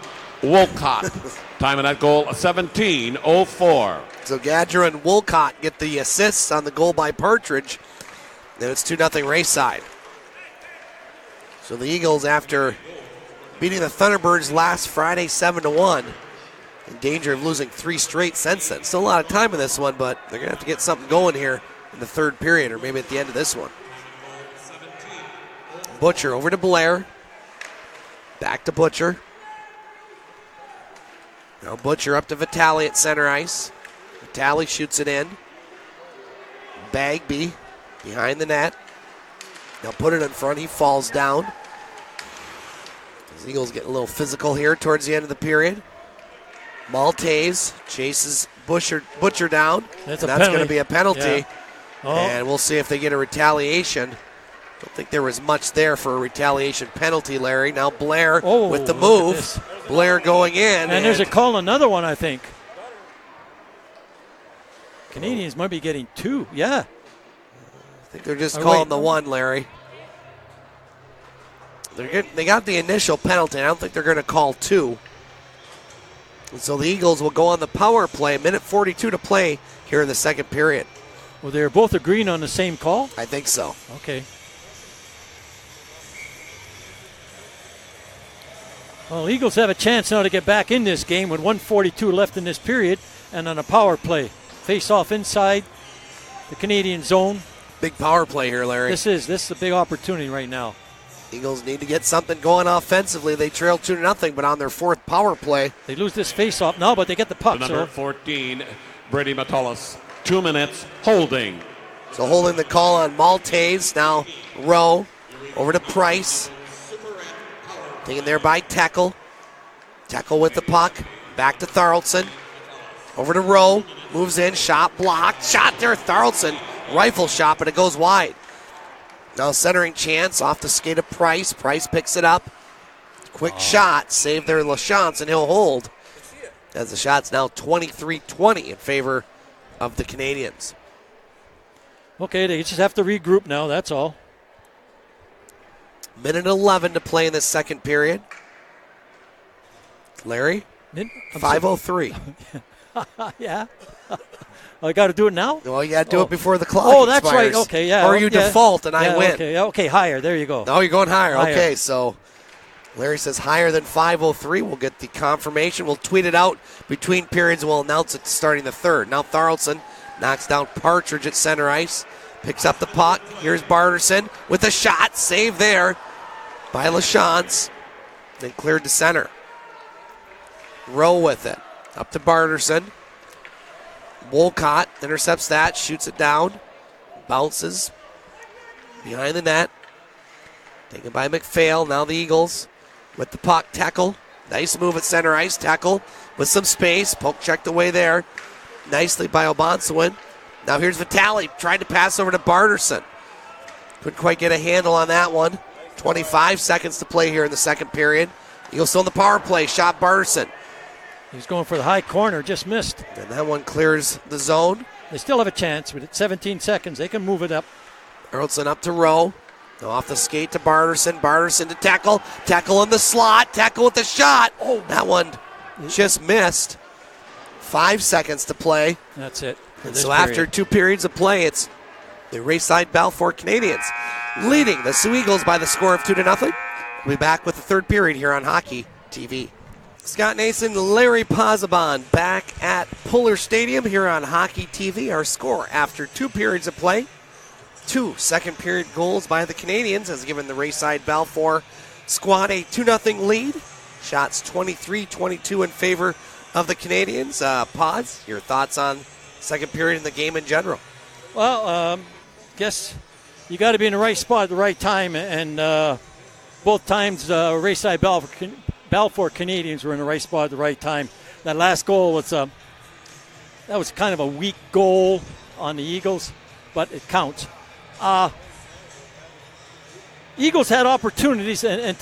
Time of that goal, 17:04. So Gaudreau and Wolcott get the assists on the goal by Partridge. Then it's 2-0 Rayside. So the Eagles, after beating the Thunderbirds last Friday 7-1, in danger of losing 3 straight since then. Still a lot of time in this one, but they're going to have to get something going here in the third period or maybe at the end of this one. Butcher over to Blair. Back to Butcher. Now Butcher up to Vitalli at center ice. Vitalli shoots it in. Bagby behind the net. Now put it in front. He falls down. The Eagles get a little physical here towards the end of the period. Maltese chases Butcher down. That's going to be a penalty. Yeah. And we'll see if they get a retaliation. Don't think there was much there for a retaliation penalty, Larry. Now Blair with the move. Blair going in. And there's a call, another one, I think. Canadians might be getting 2. Yeah. I think they're just calling the one, Larry. They got the initial penalty. I don't think they're going to call 2. And so the Eagles will go on the power play. Minute 42 to play here in the second period. Well, they're both agreeing on the same call? I think so. Okay. Well, Eagles have a chance now to get back in this game with 1:42 left in this period and on a power play. Face off inside the Canadian zone. Big power play here, Larry. This is a big opportunity right now. Eagles need to get something going offensively. They trail 2-0, but on their 4th power play. They lose this face off now, but they get the puck. Number 14, Brady Metellus. 2 minutes holding. So holding the call on Maltese. Now Rowe over to Price. Taken there by Tackle. Tackle with the puck. Back to Thoraldson. Over to Rowe. Moves in. Shot blocked. Shot there. Thoraldson. Rifle shot, but it goes wide. Now centering chance off the skate of Price. Price picks it up. Quick shot. Save there LaChance, and he'll hold. As the shot's now 23-20 in favor of the Canadians. Okay, they just have to regroup now, that's all. Minute 11 to play in the second period. Larry? 5:03. Yeah. I got to do it now? Well, you got to do it before the clock that's expires. right. Okay, yeah. Or you default and I win. Okay, higher. There you go. No, you're going higher. Okay, so Larry says higher than 5:03. We'll get the confirmation. We'll tweet it out between periods, and we'll announce it starting the third. Now Thoraldson knocks down Partridge at center ice. Picks up the puck. Here's Barterson with a shot. Save there by LaChance. Then cleared to center. Rowe with it. Up to Barterson. Wolcott intercepts that. Shoots it down. Bounces behind the net. Taken by McPhail. Now the Eagles with the puck. Tackle. Nice move at center ice. Tackle with some space. Poke checked away there. Nicely by Obansewin. Now here's Vitalli. Tried to pass over to Barterson. Couldn't quite get a handle on that one. 25 seconds to play here in the second period. Eagles still in the power play. Shot Barterson. He's going for the high corner. Just missed. And that one clears the zone. They still have a chance. With 17 seconds, they can move it up. Erlson up to Rowe. Now off the skate to Barterson. Barterson to Tackle. Tackle in the slot. Tackle with the shot. Oh, that one just missed. 5 seconds to play. That's it. And so after 2 periods of play, it's the Rayside Balfour Canadians leading the Sioux Eagles by the score of 2-0. We'll be back with the third period here on Hockey TV. Scott Nason, Larry Pozzebon back at Pullar Stadium here on Hockey TV. Our score after 2 periods of play. 2 second period goals by the Canadians has given the Rayside Balfour squad a 2-0 lead. Shots 23-22 in favor of the Canadians. Pods, your thoughts on second period in the game in general? Well, guess you got to be in the right spot at the right time, and both times Rayside Balfour Canadians were in the right spot at the right time. That last goal was that was kind of a weak goal on the Eagles, but it counts. Eagles had opportunities, and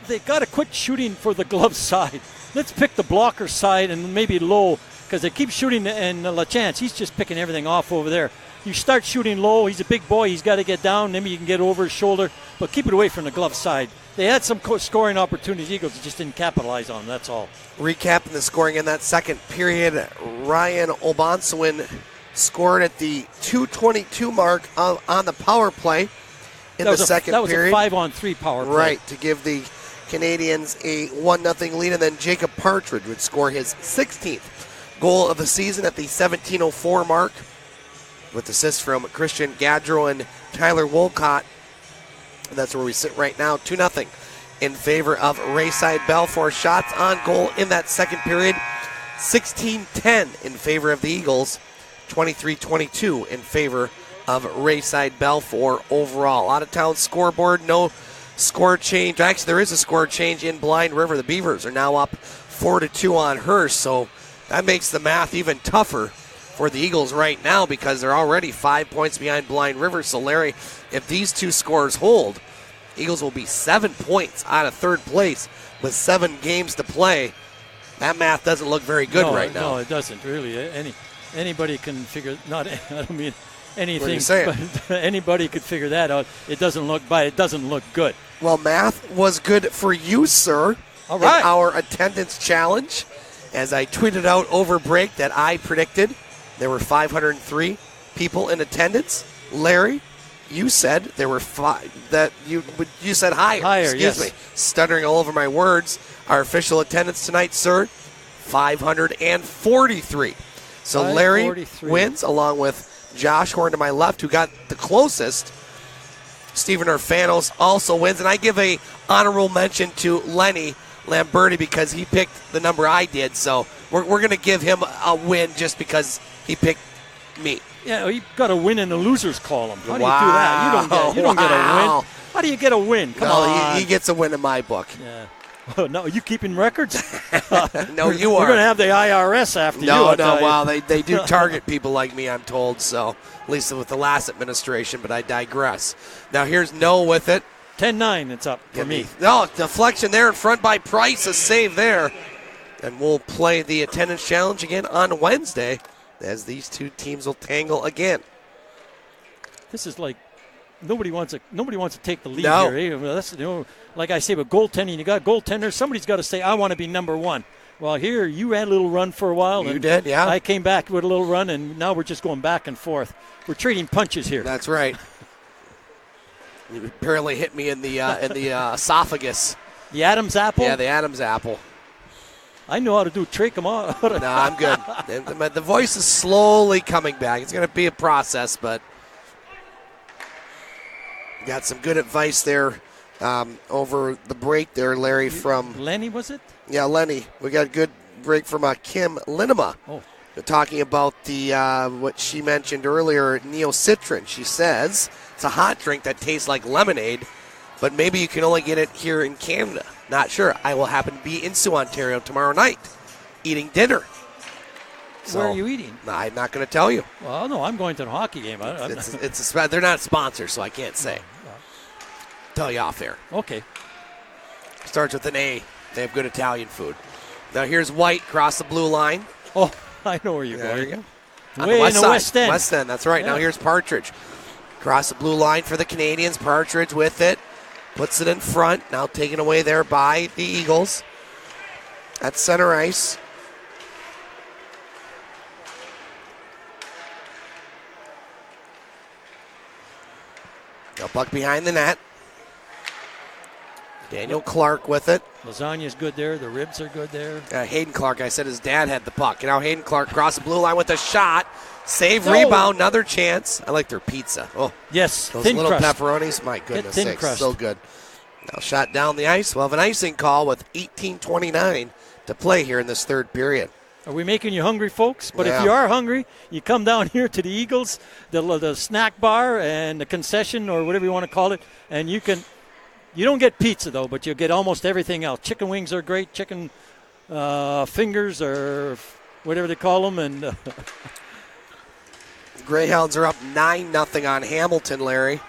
they got to quit shooting for the glove side. Let's pick the blocker side and maybe low, because they keep shooting, and LaChance, he's just picking everything off over there. You start shooting low, he's a big boy, he's got to get down, maybe you can get over his shoulder, but keep it away from the glove side. They had some scoring opportunities, Eagles just didn't capitalize on them, that's all. Recapping the scoring in that second period, Ryan Obansewin scored at the 2:22 mark on the power play in the second period. That was a 5-on-3 power play. Right, to give the Canadians a 1-0 lead, and then Jacob Partridge would score his 16th goal of the season at the 17:04 mark with assists from Christian Gaudreau and Tyler Wolcott. And that's where we sit right now, 2-0 in favor of Rayside Balfour. Shots on goal in that second period, 16-10 in favor of the Eagles, 23-22 in favor of Rayside Balfour overall. Out-of-town scoreboard, no score change. Actually, there is a score change in Blind River. The Beavers are now up 4-2 on Hearst, so that makes the math even tougher for the Eagles right now because they're already 5 points behind Blind River. So, Larry, if these two scores hold, Eagles will be 7 points out of third place with 7 games to play. That math doesn't look very good right now. No, it doesn't really. Anybody can figure. I don't mean anything. But anybody could figure that out. It doesn't look good. Well, math was good for you, sir. All right. In our attendance challenge, as I tweeted out over break that I predicted there were 503 people in attendance. Larry, you said there were 5. That you said higher. Higher, Excuse me. Stuttering all over my words. Our official attendance tonight, sir, 543. So Larry wins along with Josh Horn to my left, who got the closest. Stephen Orfanos also wins, and I give a honorable mention to Lenny Lamberti because he picked the number I did. So we're going to give him a win just because he picked me. Yeah, you got to win in the losers column. How do you do that? You don't get a win. How do you get a win? Come on. He gets a win in my book. Yeah. No, are you keeping records? No, you are. We're going to have the IRS after you. No, well, they do target people like me, I'm told, so at least with the last administration, but I digress. Now here's Noah with it. 10-9, it's up for me. No, deflection there in front by Price, a save there. And we'll play the attendance challenge again on Wednesday as these two teams will tangle again. This is like nobody wants to take the lead here. That's, like I say, with goaltending, you got goaltenders. Somebody's got to say, I want to be number one. Well, here you had a little run for a while. You did, yeah. I came back with a little run, and now we're just going back and forth. We're trading punches here. That's right. You apparently hit me in the esophagus. The Adam's apple? Yeah, the Adam's apple. I know how to do trach them all. No, I'm good. The voice is slowly coming back. It's going to be a process, but got some good advice there over the break there, Larry, from Lenny, was it? Yeah, Lenny. We got a good break from Kim Linema. Talking about the what she mentioned earlier, Neocitrin. She says it's a hot drink that tastes like lemonade, but maybe you can only get it here in Canada. Not sure. I will happen to be in Sioux, Ontario tomorrow night, eating dinner. So, where are you eating? I'm not going to tell you. Well, no, I'm going to the hockey game. They're not sponsors, so I can't say. Tell you off air. Okay. Starts with an A. They have good Italian food. Now here's White across the blue line. Oh, I know where you're going. There you go. Way in the West End. West End, that's right. Yeah. Now here's Partridge. Across the blue line for the Canadians. Partridge with it. Puts it in front. Now taken away there by the Eagles. At center ice. Now puck behind the net. Daniel Clark with it. Lasagna's good there. The ribs are good there. Hayden Clark, I said his dad had the puck. And now Hayden Clark across the blue line with a shot. Save, rebound, another chance. I like their pizza. Oh, yes, those thin little crust. pepperonis. My goodness thin sakes, crust. So good. Now shot down the ice. We'll have an icing call with 18:29 to play here in this third period. Are we making you hungry, folks? But if you are hungry, you come down here to the Eagles, the snack bar and the concession or whatever you want to call it, and you don't get pizza, though, but you'll get almost everything else. Chicken wings are great. Chicken fingers or whatever they call them. And Greyhounds are up 9-0 on Hamilton, Larry.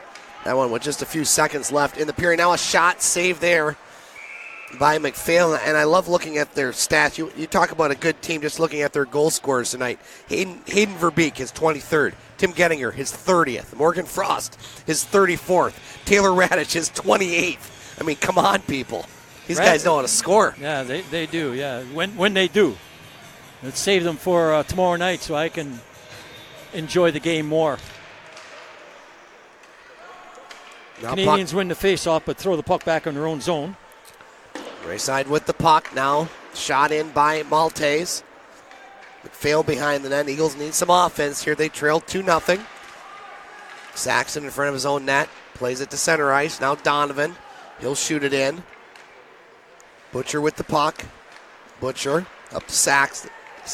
That one with just a few seconds left in the period. Now a shot saved there by McPhail. And I love looking at their stats. You talk about a good team just looking at their goal scorers tonight. Hayden Verbeek, his 23rd. Tim Gettinger, his 30th. Morgan Frost, his 34th. Taylor Radich, his 28th. I mean, come on, people. These guys know how to score. Yeah, they do, yeah. When they do. Let's save them for tomorrow night so I can enjoy the game more. Now Canadians win the face-off but throw the puck back in their own zone. Rayside with the puck now. Shot in by Maltese. McPhail behind the net. Eagles need some offense here. They trail 2-0. Saxon in front of his own net. Plays it to center ice. Now Donovan. He'll shoot it in. Butcher with the puck. Butcher up to Saxon.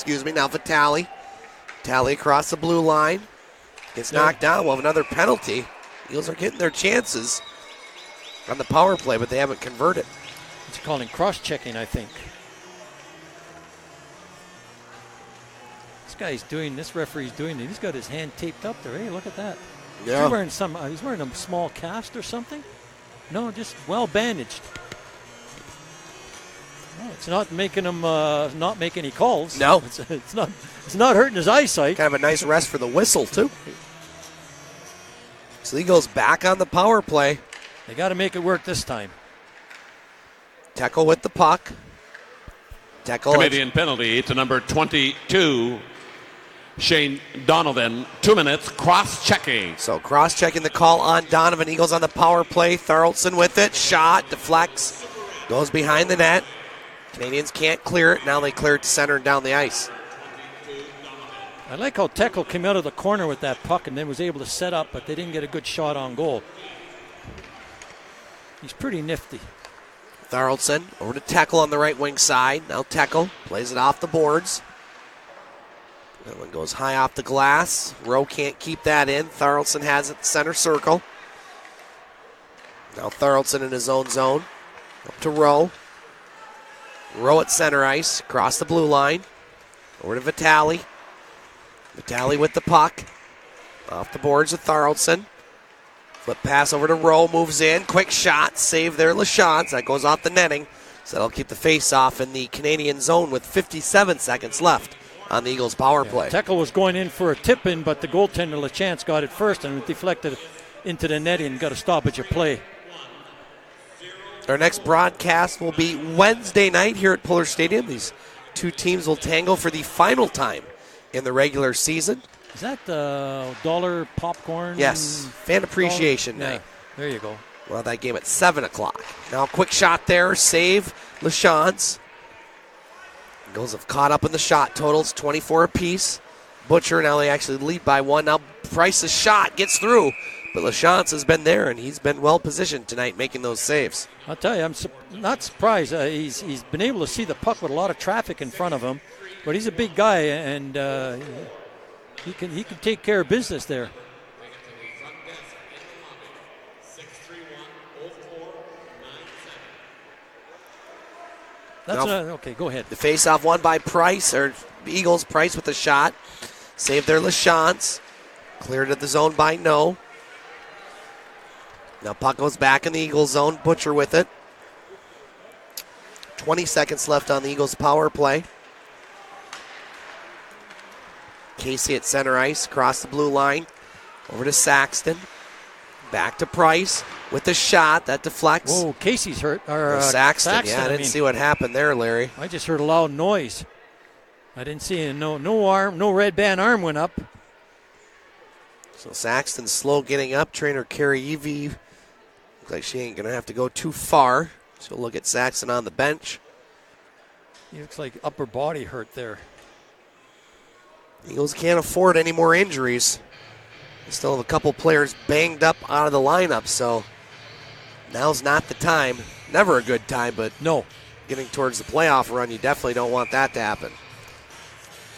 Now Vitalli. Vitalli across the blue line. Gets knocked down. We'll have another penalty. Eagles are getting their chances on the power play, but they haven't converted. It's calling cross-checking, I think. This referee's doing it. He's got his hand taped up there. Hey, look at that. Yeah. He's wearing a small cast or something? No, just well bandaged. Well, it's not making him not make any calls. No. It's not hurting his eyesight. Kind of a nice rest for the whistle, too. So he goes back on the power play. They got to make it work this time. Teckel with the puck. Canadian penalty to number 22, Shane Donovan. 2 minutes, cross-checking. So cross-checking the call on Donovan. Eagles on the power play. Thoraldson with it. Shot, deflects, goes behind the net. Canadians can't clear it. Now they clear it to center and down the ice. I like how Teckel came out of the corner with that puck and then was able to set up, but they didn't get a good shot on goal. He's pretty nifty. Thoraldson over to Teckel on the right wing side. Now Teckel plays it off the boards. That one goes high off the glass. Rowe can't keep that in. Thoraldson has it center circle. Now Thoraldson in his own zone. Up to Rowe. Rowe at center ice. Across the blue line. Over to Vitalli. Vitalli with the puck. Off the boards of Thoraldson. Flip pass over to Rowe, moves in, quick shot, save there, LaChance. That goes off the netting, so that'll keep the face-off in the Canadian zone with 57 seconds left on the Eagles' power play. Teckel was going in for a tip-in, but the goaltender LaChance got it first and it deflected into the netting and got a stoppage of play. Our next broadcast will be Wednesday night here at Pullar Stadium. These two teams will tangle for the final time in the regular season. Is that dollar popcorn? Yes, fan appreciation night. Yeah, there you go. Well, that game at 7 o'clock. Now, quick shot there, save, LaChance. Eagles have caught up in the shot totals, 24 apiece. Butcher, now they actually lead by 1. Now Price's shot gets through, but LaChance has been there, and he's been well positioned tonight making those saves. I'll tell you, I'm not surprised. He's been able to see the puck with a lot of traffic in front of him, but he's a big guy, and he can take care of business there. Okay, go ahead. The face-off won by Price, or Eagles. Price with a shot. Saved there, LaChance. Cleared at the zone by No. Now puck goes back in the Eagles zone. Butcher with it. 20 seconds left on the Eagles power play. Casey at center ice, across the blue line. Over to Saxton. Back to Price with the shot. That deflects. Whoa, Casey's hurt. Saxton. Yeah, I didn't see what happened there, Larry. I just heard a loud noise. I didn't see it. No arm, no red band arm went up. So Saxton's slow getting up. Trainer Carrie Evie looks like she ain't going to have to go too far. She'll look at Saxton on the bench. He looks like upper body hurt there. Eagles can't afford any more injuries. They still have a couple players banged up out of the lineup, so now's not the time. Never a good time, but no. Getting towards the playoff run, you definitely don't want that to happen.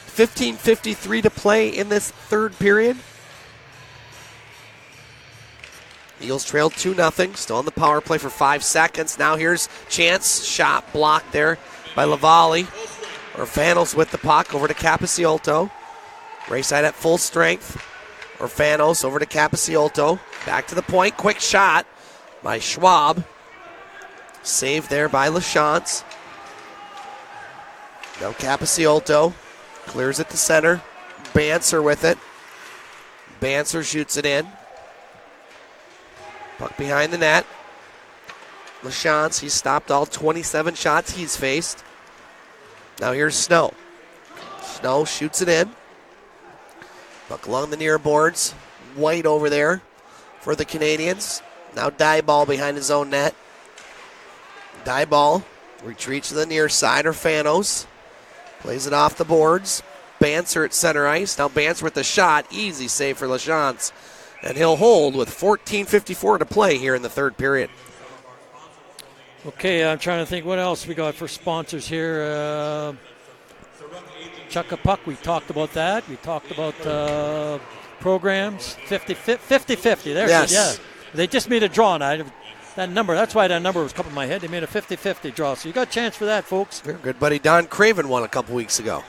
15:53 to play in this third period. Eagles trailed 2-0, still on the power play for 5 seconds. Now here's chance, shot blocked there by Lavallee. Orfanos with the puck over to Capiciolto. Rayside at full strength. Orfanos over to Capiciolto. Back to the point. Quick shot by Schwab. Saved there by LaChance. Now Capiciolto clears it to center. Banser with it. Banser shoots it in. Puck behind the net. LaChance, he's stopped all 27 shots he's faced. Now here's Snow. Snow shoots it in. Puck along the near boards. White over there for the Canadians. Now Dieball behind his own net. Dieball retreats to the near side. Orfanos plays it off the boards. Banser at center ice. Now Banser with the shot. Easy save for LaChance. And he'll hold with 14:54 to play here in the third period. Okay, I'm trying to think what else we got for sponsors here. Chuck a Puck, we talked about that. We talked about programs. 50-50. There, yes. Yeah. They just made a draw, and that number. That's why that number was coming in my head. They made a 50-50 draw, so you got a chance for that, folks. Your good buddy Don Craven won a couple weeks ago.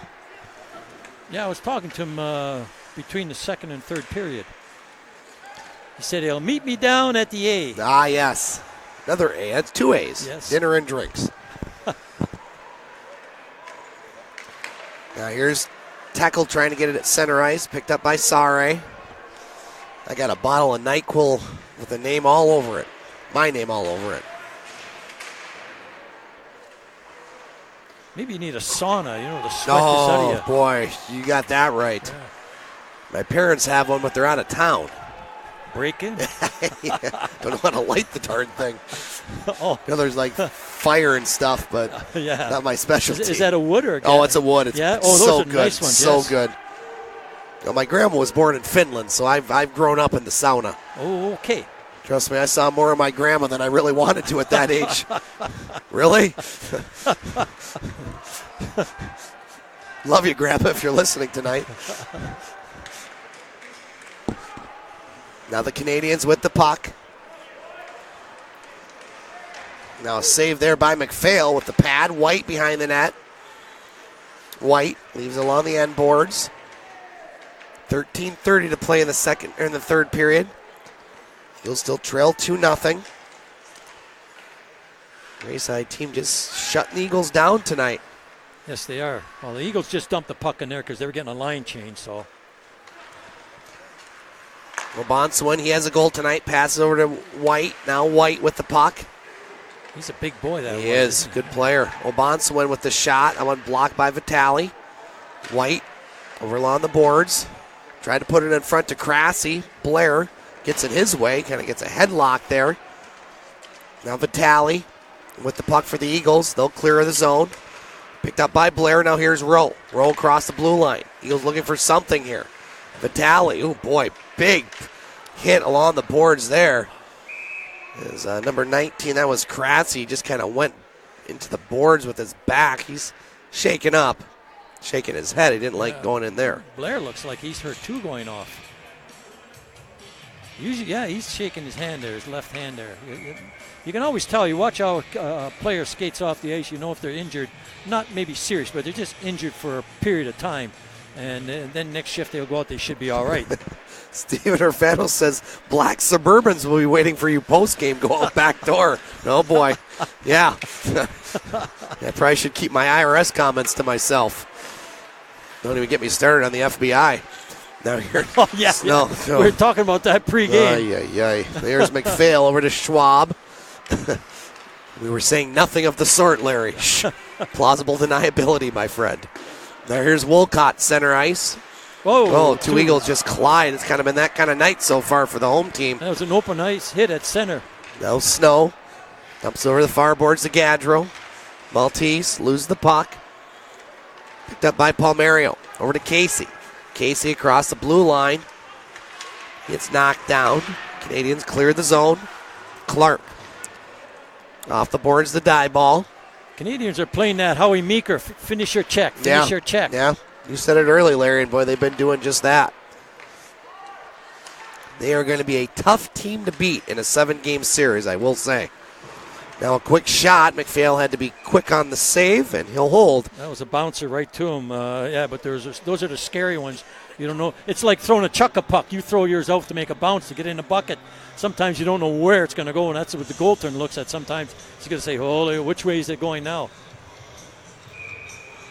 Yeah, I was talking to him between the second and third period. He said he'll meet me down at the A. Ah, yes. Another A. That's 2 A's. Yes. Dinner and drinks. Now here's Tackle trying to get it at center ice. Picked up by Sare. I got a bottle of NyQuil with a name all over it. My name all over it. Maybe you need a sauna, the sweat is out of you. Oh, boy. You got that right. Yeah. My parents have one, but they're out of town. Break in? Yeah, don't know how to light the darn thing. Oh. There's like fire and stuff, but yeah. not my specialty. Is that a wood or a gas? Oh, it's a wood. It's yeah? Oh, those so are good. nice ones, So yes. good. Well, my grandma was born in Finland, so I've grown up in the sauna. Oh, okay. Trust me, I saw more of my grandma than I really wanted to at that age. Really? Love you, Grandpa, if you're listening tonight. Now the Canadians with the puck. Now a save there by McPhail with the pad. White behind the net. White leaves it along the end boards. 13:30 to play in the third period. He'll still trail 2-0. Rayside team just shutting the Eagles down tonight. Yes, they are. Well, the Eagles just dumped the puck in there because they were getting a line change, so. Robonswin, he has a goal tonight. Passes over to White. Now White with the puck. He's a big boy, that He is. Good player. Obonswin with the shot. That one blocked by Vitalli. White over along the boards. Tried to put it in front to Crassie. Blair gets it his way. Kind of gets a headlock there. Now Vitalli with the puck for the Eagles. They'll clear the zone. Picked up by Blair. Now here's Rowe. Rowe across the blue line. Eagles looking for something here. Vitalli. Oh, boy. Big hit along the boards there. Is number 19. That was Crassie. Just kind of went into the boards with his back. He's shaking up. Shaking his head. He didn't like going in there. Blair looks like he's hurt too going off. Usually, yeah, he's shaking his hand there, his left hand there. You can always tell. You watch how a player skates off the ice, you know if they're injured. Not maybe serious, but they're just injured for a period of time. And then next shift they'll go out, they should be all right. Steven Urfano says black Suburbans will be waiting for you post-game. Go out back door. Oh, boy. Yeah. I probably should keep my IRS comments to myself. Don't even get me started on the FBI. Now here. Oh, yeah. No. We were talking about that pregame. There's McPhail over to Schwab. We were saying nothing of the sort, Larry. Plausible deniability, my friend. Now here's Wolcott, center ice. Whoa. Two Eagles just collide. It's kind of been that kind of night so far for the home team. That was an open ice hit at center. Now Snow dumps over the far boards to Gaudreau. Maltese loses the puck. Picked up by Palmario. Over to Casey. Casey across the blue line. Gets knocked down. Canadians clear the zone. Clark. Off the boards, the die ball. Canadians are playing that Howie Meeker, finish your check, finish your check. Yeah, you said it early, Larry, and boy, they've been doing just that. They are going to be a tough team to beat in a 7-game series, I will say. Now a quick shot. McPhail had to be quick on the save, and he'll hold. That was a bouncer right to him. But those are the scary ones. You don't know. It's like throwing a chuck-a-puck. You throw yours out to make a bounce to get in the bucket. Sometimes you don't know where it's going to go, and that's what the goaltender looks at. Sometimes he's going to say, holy, which way is it going now?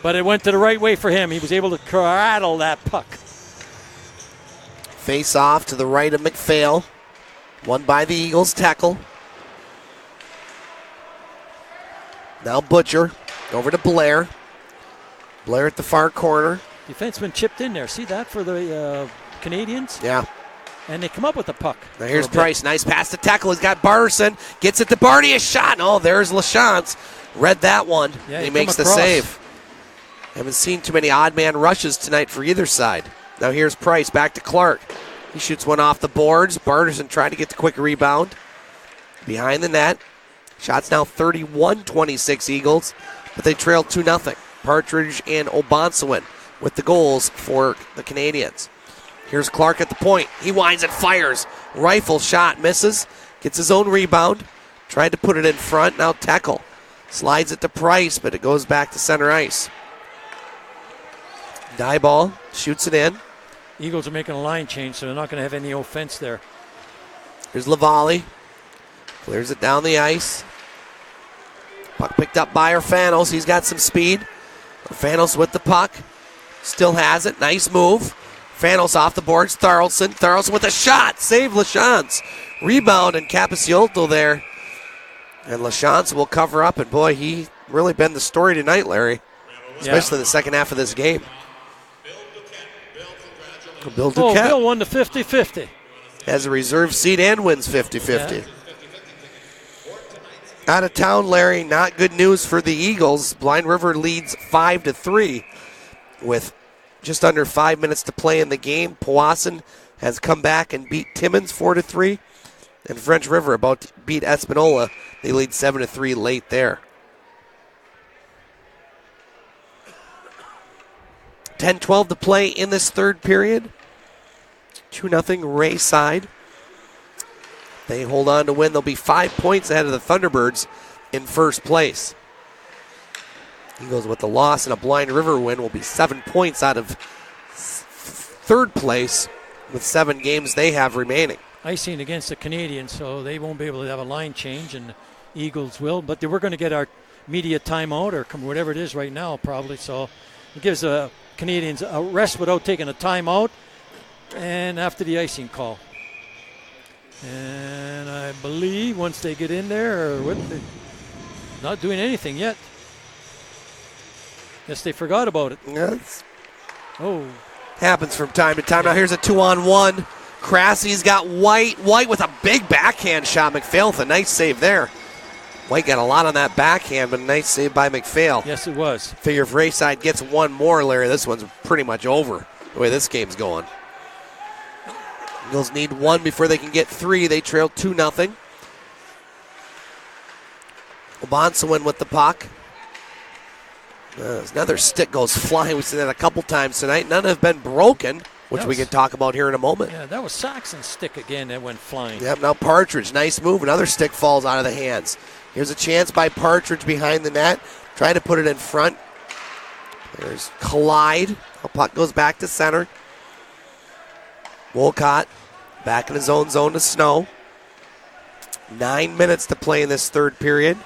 But it went to the right way for him. He was able to cradle that puck. Face off to the right of McPhail. Won by the Eagles. Tackle. Now Butcher over to Blair. Blair at the far corner. Defenseman chipped in there. See that for the Canadians? Yeah. And they come up with the puck. Now here's Price. Nice pass to tackle. He's got Barterson. Gets it to Barty. A shot. Oh, there's LaChance. Read that one. Yeah, he makes the save. Haven't seen too many odd man rushes tonight for either side. Now here's Price. Back to Clark. He shoots one off the boards. Barterson trying to get the quick rebound. Behind the net. Shots now 31-26 Eagles, but they trail 2-0. Partridge and Obonsawin with the goals for the Canadians. Here's Clark at the point. He winds and fires. Rifle shot, misses. Gets his own rebound. Tried to put it in front. Now tackle. Slides it to Price, but it goes back to center ice. Dieball shoots it in. Eagles are making a line change, so they're not going to have any offense there. Here's Lavallee. Clears it down the ice. Puck picked up by Orfanos. He's got some speed. Orfanos with the puck. Still has it. Nice move. Orfanos off the boards. Thorlson. Thorlson with a shot. Save LaChance. Rebound and Capiciolto there. And LaChance will cover up. And boy, he really been the story tonight, Larry. Especially in the second half of this game. Bill Duquette. Bill won the 50-50. Has a reserve seat and wins 50-50. Out of town, Larry, not good news for the Eagles. Blind River leads 5-3 with just under 5 minutes to play in the game. Powassan has come back and beat Timmins 4-3. And French River about to beat Espanola. They lead 7-3 late there. 10-12 to play in this third period. 2-0 Rayside. They hold on to win. They'll be 5 points ahead of the Thunderbirds in first place. Eagles with the loss and a Blind River win will be 7 points out of third place with 7 games they have remaining. Icing against the Canadians, so they won't be able to have a line change, and Eagles will. But we're going to get our media timeout or whatever it is right now probably. So it gives the Canadians a rest without taking a timeout and after the icing call. And I believe once they get in there, they're not doing anything yet. Guess they forgot about it. Yes. Oh. Happens from time to time. Now here's a 2-on-1. Crassy's got White. White with a big backhand shot. McPhail with a nice save there. White got a lot on that backhand, but a nice save by McPhail. Yes, it was. Figure if Rayside gets one more, Larry, this one's pretty much over the way this game's going. Eagles need one before they can get 3. They trail 2-0. Obonsawin with the puck. Another stick goes flying. We've seen that a couple times tonight. None have been broken, which we can talk about here in a moment. Yeah, that was Saxon's stick again that went flying. Yep, now Partridge. Nice move. Another stick falls out of the hands. Here's a chance by Partridge behind the net. Trying to put it in front. There's Collide. The puck goes back to center. Wolcott back in his own zone to Snow. 9 minutes to play in this third period.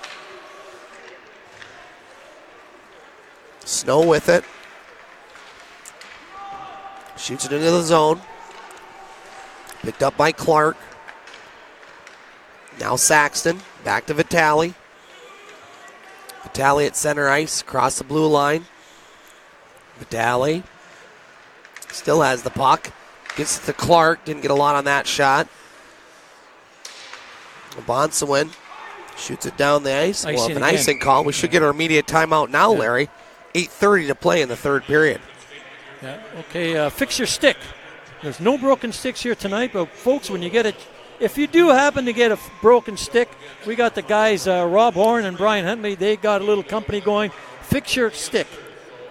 Snow with it. Shoots it into the zone. Picked up by Clark. Now Saxton. Back to Vitalli. Vitalli at center ice. Across the blue line. Vitalli still has the puck. Gets it to Clark. Didn't get a lot on that shot. Bonsawin shoots it down the ice. Well, with an icing call. We should get our immediate timeout now, Larry. 8:30 to play in the third period. Yeah. Okay, fix your stick. There's no broken sticks here tonight, but folks, when you get it, if you do happen to get a broken stick, we got the guys, Rob Horn and Brian Huntley. They got a little company going. Fix your stick.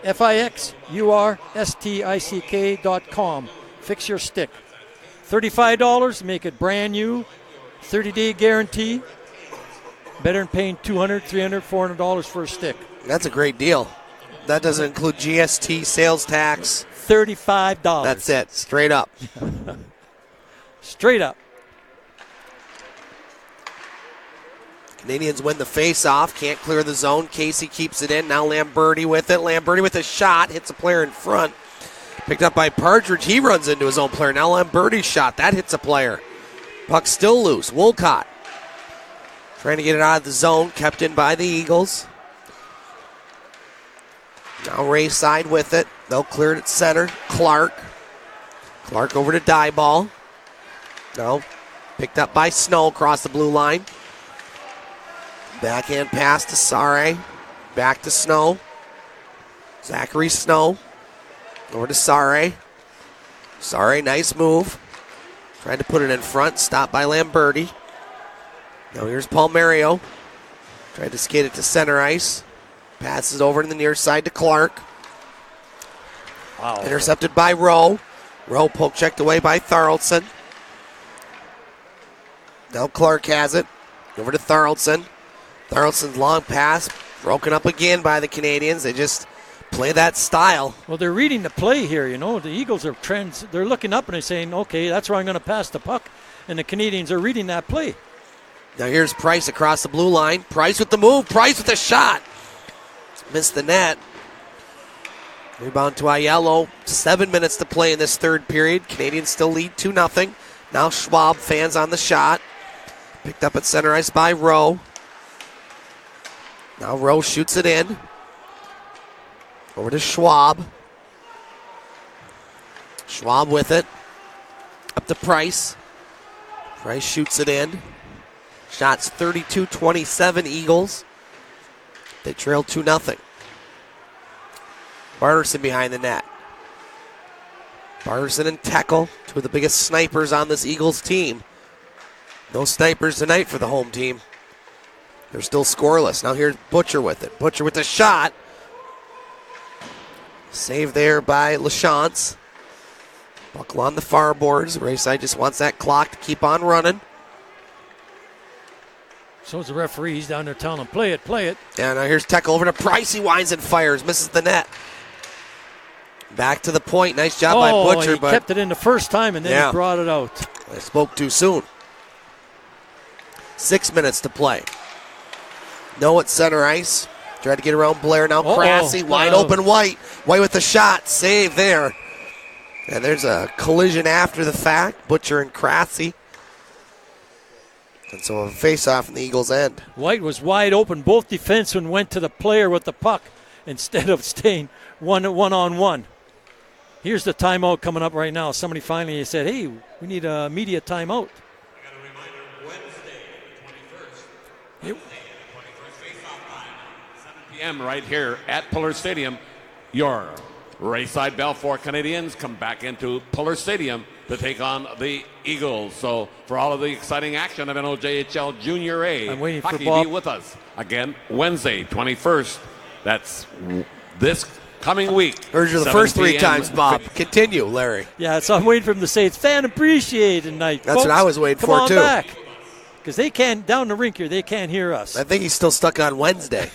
FIXURSTICK.com. Fix your stick. $35, make it brand new. 30-day guarantee. Better than paying $200, $300, $400 for a stick. That's a great deal. That doesn't include GST, sales tax. $35. That's it. Straight up. Straight up. Canadians win the face-off. Can't clear the zone. Casey keeps it in. Now Lamberti with it. Lamberti with a shot. Hits a player in front. Picked up by Partridge. He runs into his own player. Now Lamberti's shot. That hits a player. Puck still loose. Wolcott trying to get it out of the zone. Kept in by the Eagles. Now Rayside with it. They'll clear it at center. Clark over to Dieball. No. Picked up by Snow across the blue line. Backhand pass to Sare. Back to Snow. Zachary Snow. Over to Sare. Sare, nice move. Trying to put it in front. Stopped by Lamberti. Now here's Palmario. Tried to skate it to center ice. Passes over to the near side to Clark. Wow. Intercepted by Rowe. Rowe poke checked away by Thorlson. Now Clark has it. Over to Thorlson. Thorlson's long pass broken up again by the Canadians. They just play that style. Well, they're reading the play here, you know. The Eagles are they're looking up and they're saying, okay, that's where I'm going to pass the puck. And the Canadians are reading that play. Now here's Price across the blue line. Price with the move. Price with the shot. Missed the net. Rebound to Aiello. 7 minutes to play in this third period. Canadians still lead 2-0. Now Schwab fans on the shot. Picked up at center ice by Rowe. Now Rowe shoots it in. Over to Schwab. Schwab with it. Up to Price. Price shoots it in. Shots 32-27 Eagles. They trail 2-0. Barterson behind the net. Barterson and Tekel, two of the biggest snipers on this Eagles team. No snipers tonight for the home team. They're still scoreless. Now here's Butcher with it. Butcher with the shot. Save there by LaChance. Buckle on the far boards. Rayside just wants that clock to keep on running. So is the referee. He's down there telling him, play it, play it. And now here's Tekel over to Price. He winds and fires. Misses the net. Back to the point. Nice job by Butcher. He kept it in the first time and then he brought it out. I spoke too soon. 6 minutes to play. No at center ice. Tried to get around Blair. Now Krasse. Wide open White. White with the shot. Save there. And there's a collision after the fact. Butcher and Krasse. And so a face-off in the Eagles' end. White was wide open. Both defensemen went to the player with the puck instead of staying one-on-one. Here's the timeout coming up right now. Somebody finally said, hey, we need a media timeout. I got a reminder, Wednesday, the 21st. Yep. Wednesday, the 21st face-off time, 7 p.m. right here at Pullar Stadium. Your Rayside Balfour Canadians come back into Pullar Stadium to take on the Eagles. So for all of the exciting action of NOJHL Junior A, I'm waiting hockey for Bob. be with us again Wednesday, 21st. That's this coming week. Heard you the first 3 times, Bob. Continue, Larry. Yeah, so I'm waiting for him to say it's fan appreciated night. That's Folks, what I was waiting come for, on too. back. Because they can't, down the rink here, they can't hear us. I think he's still stuck on Wednesday.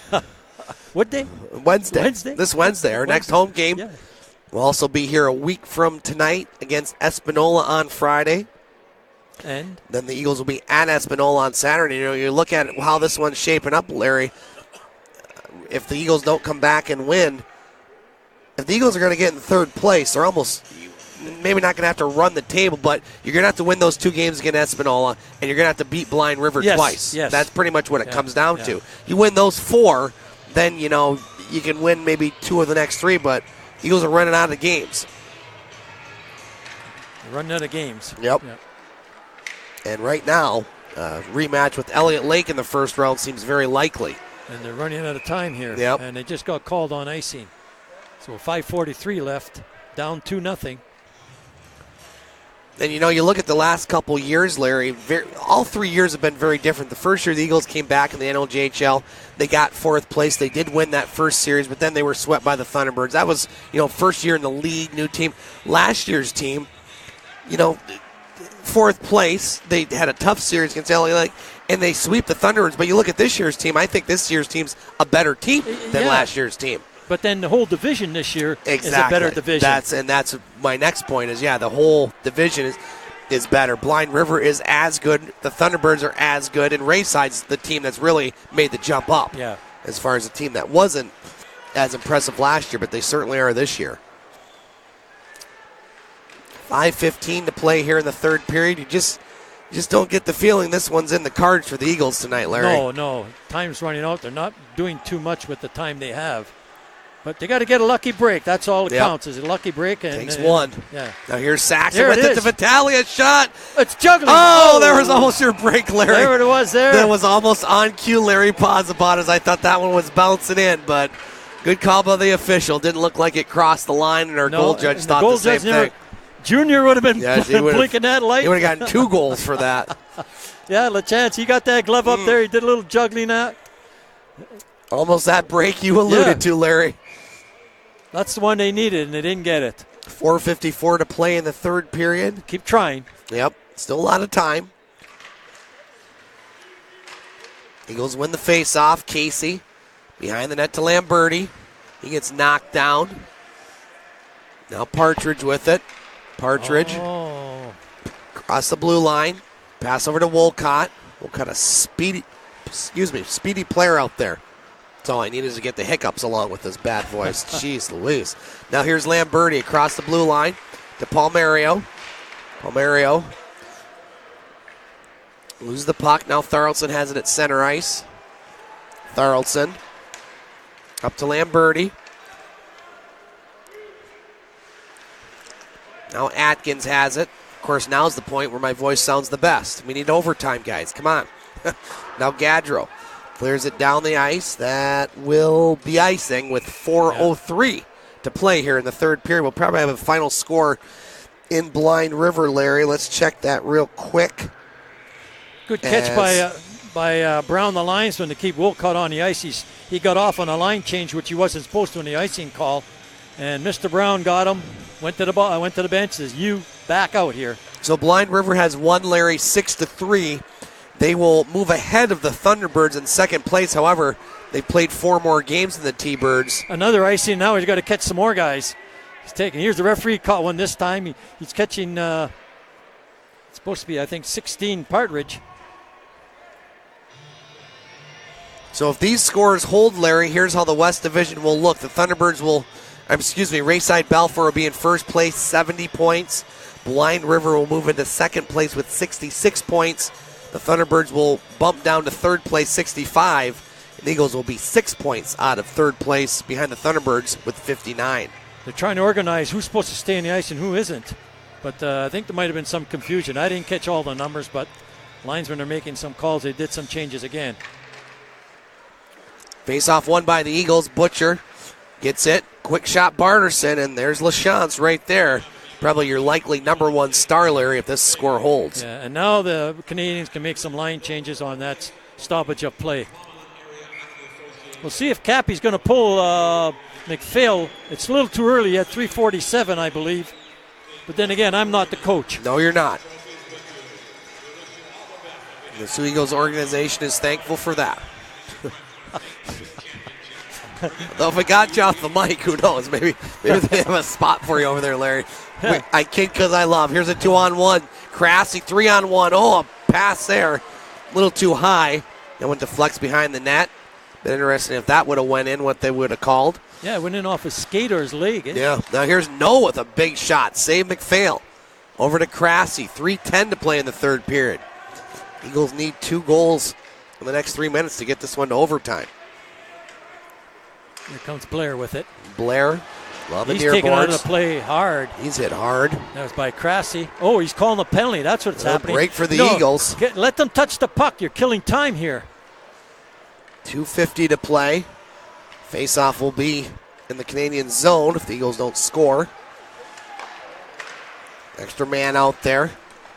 What day? Wednesday. This Wednesday, our next home game. Yeah. We'll also be here a week from tonight against Espanola on Friday. And then the Eagles will be at Espanola on Saturday. You know, you look at how this one's shaping up, Larry. If the Eagles don't come back and win, if the Eagles are going to get in third place, they're almost maybe not going to have to run the table, but you're going to have to win those 2 games against Espanola, and you're going to have to beat Blind River twice. Yes. That's pretty much what it comes down to. You win those 4, then, you know, you can win maybe 2 of the next 3, but Eagles are running out of games. They're running out of games. Yep. And right now, rematch with Elliott Lake in the first round seems very likely. And they're running out of time here. Yep. And they just got called on icing. So 5:43 left, down 2-0. And, you know, you look at the last couple years, Larry, all 3 years have been very different. The first year the Eagles came back in the NLJHL, they got 4th place. They did win that first series, but then they were swept by the Thunderbirds. That was, you know, first year in the league, new team. Last year's team, you know, 4th place. They had a tough series against LA Lake, and they sweep the Thunderbirds. But you look at this year's team, I think this year's team's a better team than last year's team. But then the whole division this year is a better division. That's my next point is, the whole division is better. Blind River is as good. The Thunderbirds are as good. And Rayside's the team that's really made the jump up. Yeah. As far as a team that wasn't as impressive last year, but they certainly are this year. 5:15 to play here in the third period. You just don't get the feeling this one's in the cards for the Eagles tonight, Larry. No. Time's running out. They're not doing too much with the time they have. But they got to get a lucky break. That's all that counts is a lucky break. And, takes one. Yeah. Now here's Saxon with it to Vitalli. A shot. It's juggling. Oh, there was almost your break, Larry. There it was there. That was almost on cue. Larry paused about it as I thought that one was bouncing in, but good call by the official. Didn't look like it crossed the line, and our goal judge thought the same thing. Junior would have been blinking that light. He would have gotten 2 goals for that. Yeah, LaChance, he got that glove up there. He did a little juggling out. Almost that break you alluded to, Larry. That's the one they needed, and they didn't get it. 4:54 to play in the third period. Keep trying. Yep, still a lot of time. Eagles win the face-off. Casey behind the net to Lamberti. He gets knocked down. Now Partridge with it. Partridge across the blue line. Pass over to Wolcott. Wolcott, a speedy player out there. That's all I need is to get the hiccups along with this bad voice. Jeez Louise. Now here's Lamberti across the blue line to Palmerio. Palmerio loses the puck. Now Tharaldson has it at center ice. Tharaldson up to Lamberti. Now Atkins has it. Of course, now's the point where my voice sounds the best. We need overtime, guys. Come on. Now Gaudreau clears it down the ice. That will be icing with 4:03 to play here in the third period. We'll probably have a final score in Blind River, Larry. Let's check that real quick. Good catch by Brown, the linesman, to keep Wolcott on the ice. He got off on a line change, which he wasn't supposed to in the icing call. And Mr. Brown got him, went to the bench, says, you back out here. So Blind River has won, Larry, 6-3. They will move ahead of the Thunderbirds in second place. However, they played 4 more games than the T-Birds. Another icing now. He's got to catch some more guys. Here's the referee caught one this time. He's catching, it's supposed to be, I think, 16 Partridge. So if these scores hold, Larry, here's how the West Division will look. The Thunderbirds Rayside Balfour will be in first place, 70 points. Blind River will move into second place with 66 points. The Thunderbirds will bump down to third place, 65. And the Eagles will be 6 points out of third place behind the Thunderbirds with 59. They're trying to organize who's supposed to stay on the ice and who isn't. But I think there might have been some confusion. I didn't catch all the numbers, but linesmen are making some calls. They did some changes again. Face-off won by the Eagles. Butcher gets it. Quick shot Barterson, and there's LaChance right there. Probably your likely number 1 star, Larry, if this score holds. Yeah, and now the Canadians can make some line changes on that stoppage of play. We'll see if Cappy's going to pull McPhail. It's a little too early at 3:47, I believe. But then again, I'm not the coach. No, you're not. The Sioux Eagles organization is thankful for that. Though if I got you off the mic, who knows? Maybe they have a spot for you over there, Larry. Wait, I kid because I love. Here's a 2-on-1. Crassy, 3-on-1. Oh, a pass there. A little too high. That went to flex behind the net. Been interesting if that would have went in, what they would have called. Yeah, it went in off his skater's leg. Yeah. Now here's Noah with a big shot. Save McPhail. Over to Crassy. 3:10 to play in the third period. Eagles need 2 goals in the next 3 minutes to get this one to overtime. Here comes Blair with it. Blair, loving he's near taking boards. out of the play hard. He's hit hard. That was by Crassy. Oh, he's calling a penalty. That's what's happening. Break for the Eagles. Let them touch the puck. You're killing time here. 2:50 to play. Face-off will be in the Canadian zone if the Eagles don't score. Extra man out there.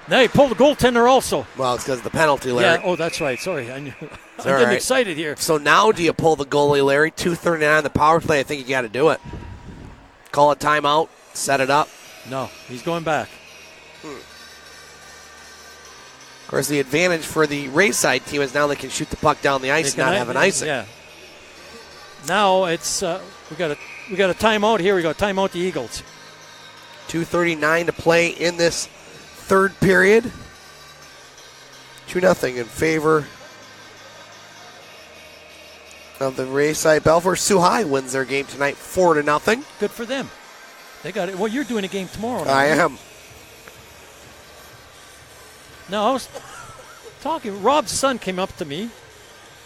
Now he pulled the goaltender also. Well, it's because of the penalty, Larry. Yeah, that's right. Sorry. I'm getting right. excited here. So now do you pull the goalie, Larry? 2:39 on the power play. I think you got to do it. Call a timeout. Set it up. No, he's going back. Of course, the advantage for the Rayside team is now they can shoot the puck down the ice and not have an icing. Yeah. Now it's we got a timeout here. We got to timeout the Eagles. 2:39 to play in this third period. 2-0 in favor of the Rayside Balfour. Sioux High wins their game tonight 4-0. Good for them. They got it. Well, you're doing a game tomorrow. I am. Now, I was talking. Rob's son came up to me,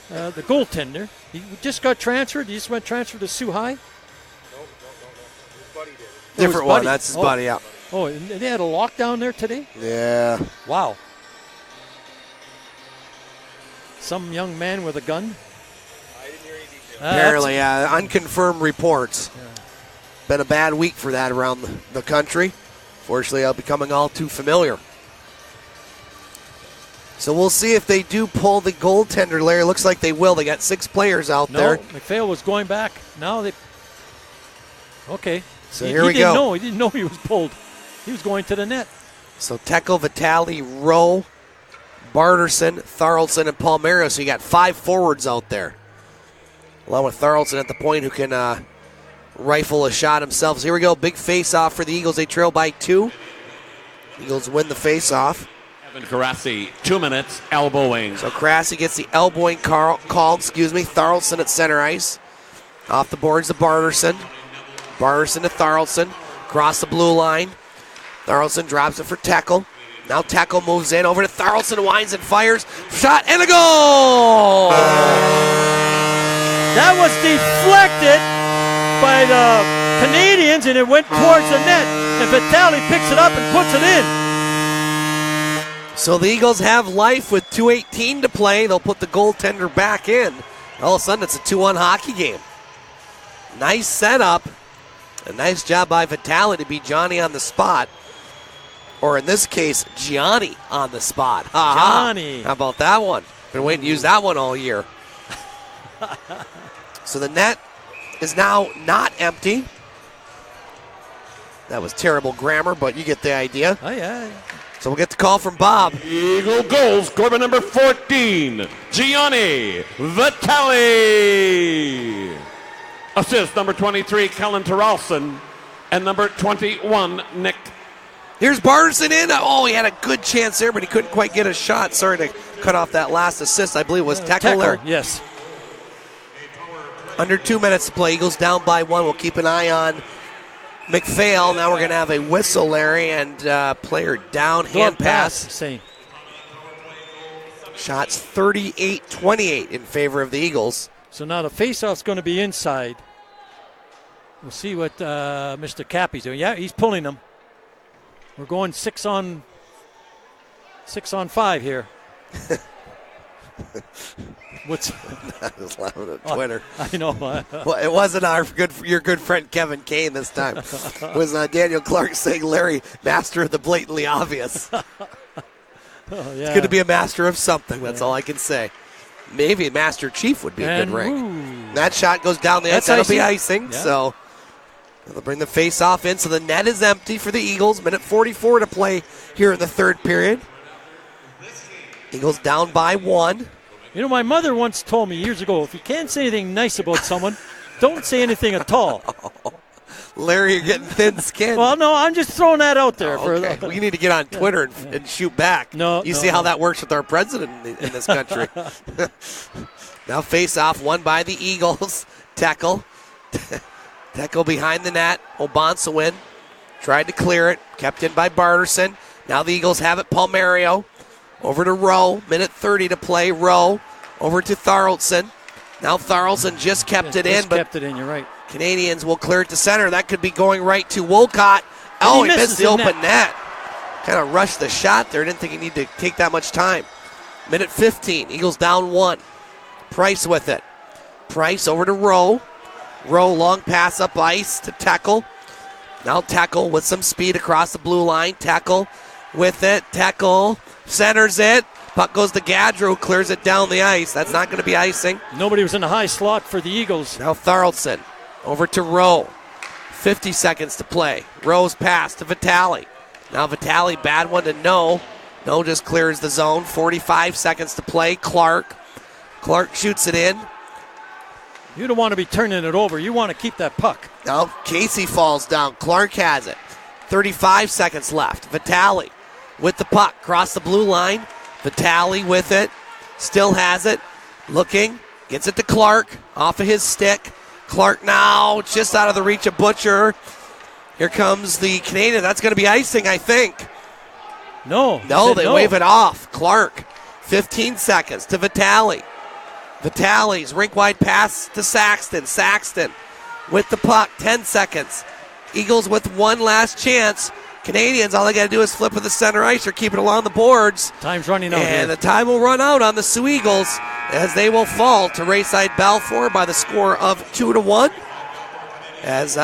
the goaltender. He just got transferred. He just went transferred to Sioux High. No. His buddy did. Different one. That's his buddy, yeah. Oh, and they had a lockdown there today? Yeah. Wow. Some young man with a gun? I didn't hear any details. Apparently, yeah. Unconfirmed reports. Yeah. Been a bad week for that around the country. Fortunately, I'm becoming all too familiar. So we'll see if they do pull the goaltender, Larry. Looks like they will. They got 6 players out there. McPhail was going back. Now they... Okay. So here we go. He didn't know he was pulled. He was going to the net. So Tecco, Vitalli, Rowe, Barterson, Tharaldson, and Palmerio. So you got 5 forwards out there. Along with Tharaldson at the point who can rifle a shot themselves. Here we go. Big face-off for the Eagles. They trail by 2. Eagles win the face-off. Evan Karasi, 2 minutes, elbowing. So Karasi gets the elbowing call. Tharaldson at center ice. Off the boards to Barterson. Barterson to Tharaldson. Across the blue line. Tharaldson drops it for Tekel. Now Tekel moves in over to Tharaldson, winds and fires. Shot and a goal! That was deflected by the Canadians, and it went towards the net. And Vitalli picks it up and puts it in. So the Eagles have life with 2:18 to play. They'll put the goaltender back in. All of a sudden, it's a 2-1 hockey game. Nice setup. A nice job by Vitalli to beat Gianni on the spot. Or in this case, Gianni on the spot. Gianni. How about that one? Been waiting to use that one all year. So the net is now not empty. That was terrible grammar, but you get the idea. Oh, yeah. So we'll get the call from Bob. Eagle goals, scorer number 14, Gianni Vitalli. Assist number 23, Kellen Taralson. And number 21, Nick. Here's Barterson in. Oh, he had a good chance there, but he couldn't quite get a shot. Sorry to cut off that last assist. I believe it was Tekel there. Yes. Under 2 minutes to play. Eagles down by 1. We'll keep an eye on McPhail. Now we're going to have a whistle, Larry, and player down, hand pass. Same. Shots 38-28 in favor of the Eagles. So now the faceoff's going to be inside. We'll see what Mr. Cappy's doing. Yeah, he's pulling them. We're going 6 on 5 here. What's I was laughing at Twitter. I know. Well, it wasn't your good friend Kevin Kane this time. It was Daniel Clark saying, Larry, master of the blatantly obvious. Oh, yeah. It's good to be a master of something. That's all I can say. Maybe Master Chief would be a good rank. That shot goes down the ice. That'll be icing. Yeah. So they'll bring the face-off in. So the net is empty for the Eagles. Minute 44 to play here in the third period. Eagles down by 1. You know, my mother once told me years ago, if you can't say anything nice about someone, don't say anything at all. Larry, you're getting thin-skinned. Well, no, I'm just throwing that out there. Okay. We need to get on Twitter and shoot back. You see how that works with our president in this country. Now face-off, won by the Eagles. Tekel. Tekel behind the net. Obansawin tried to clear it. Kept in by Barterson. Now the Eagles have it. Palmario over to Rowe. Minute 30 to play. Rowe over to Tharaldson. Now Tharaldson just kept it in. Kept it in, you're right. Canadians will clear it to center. That could be going right to Wolcott. Oh, he missed the open net. Kind of rushed the shot there. Didn't think he needed to take that much time. Minute 15. Eagles down 1. Price with it. Price over to Rowe. Rowe long pass up ice to Tekel. Now Tekel with some speed across the blue line. Tekel with it. Tekel centers it. Puck goes to Gaudreau, clears it down the ice. That's not going to be icing. Nobody was in the high slot for the Eagles. Now Tharaldson over to Rowe. 50 seconds to play. Rowe's pass to Vitalli. Now Vitalli, bad one to No. No just clears the zone. 45 seconds to play. Clark shoots it in. You don't want to be turning it over. You want to keep that puck. Now Casey falls down. Clark has it. 35 seconds left. Vitalli with the puck. Cross the blue line. Vitalli with it. Still has it. Looking. Gets it to Clark. Off of his stick. Clark now just out of the reach of Butcher. Here comes the Canadian. That's going to be icing, I think. No, they wave it off. Clark, 15 seconds to Vitalli. Vitalli's rink-wide pass to Saxton. Saxton with the puck, 10 seconds. Eagles with one last chance. Canadians, all they got to do is flip with the center ice or keep it along the boards. Time's running out And the time will run out on the Sioux Eagles as they will fall to Rayside Balfour by the score of 2-1. As,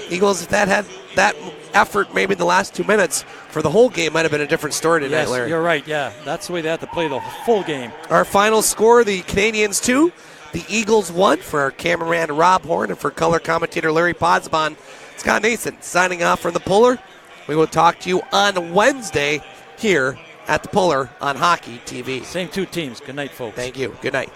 Eagles, if that had that effort maybe in the last 2 minutes for the whole game, might have been a different story tonight, yes, Larry. You're right, yeah. That's the way they have to play the full game. Our final score, the Canadians 2, the Eagles 1. For our cameraman Rob Horn and for color commentator Larry Podsbon, Scott Nason signing off from the Pullar. We will talk to you on Wednesday here at the Pullar on Hockey TV. Same two teams. Good night, folks. Thank you. Good night.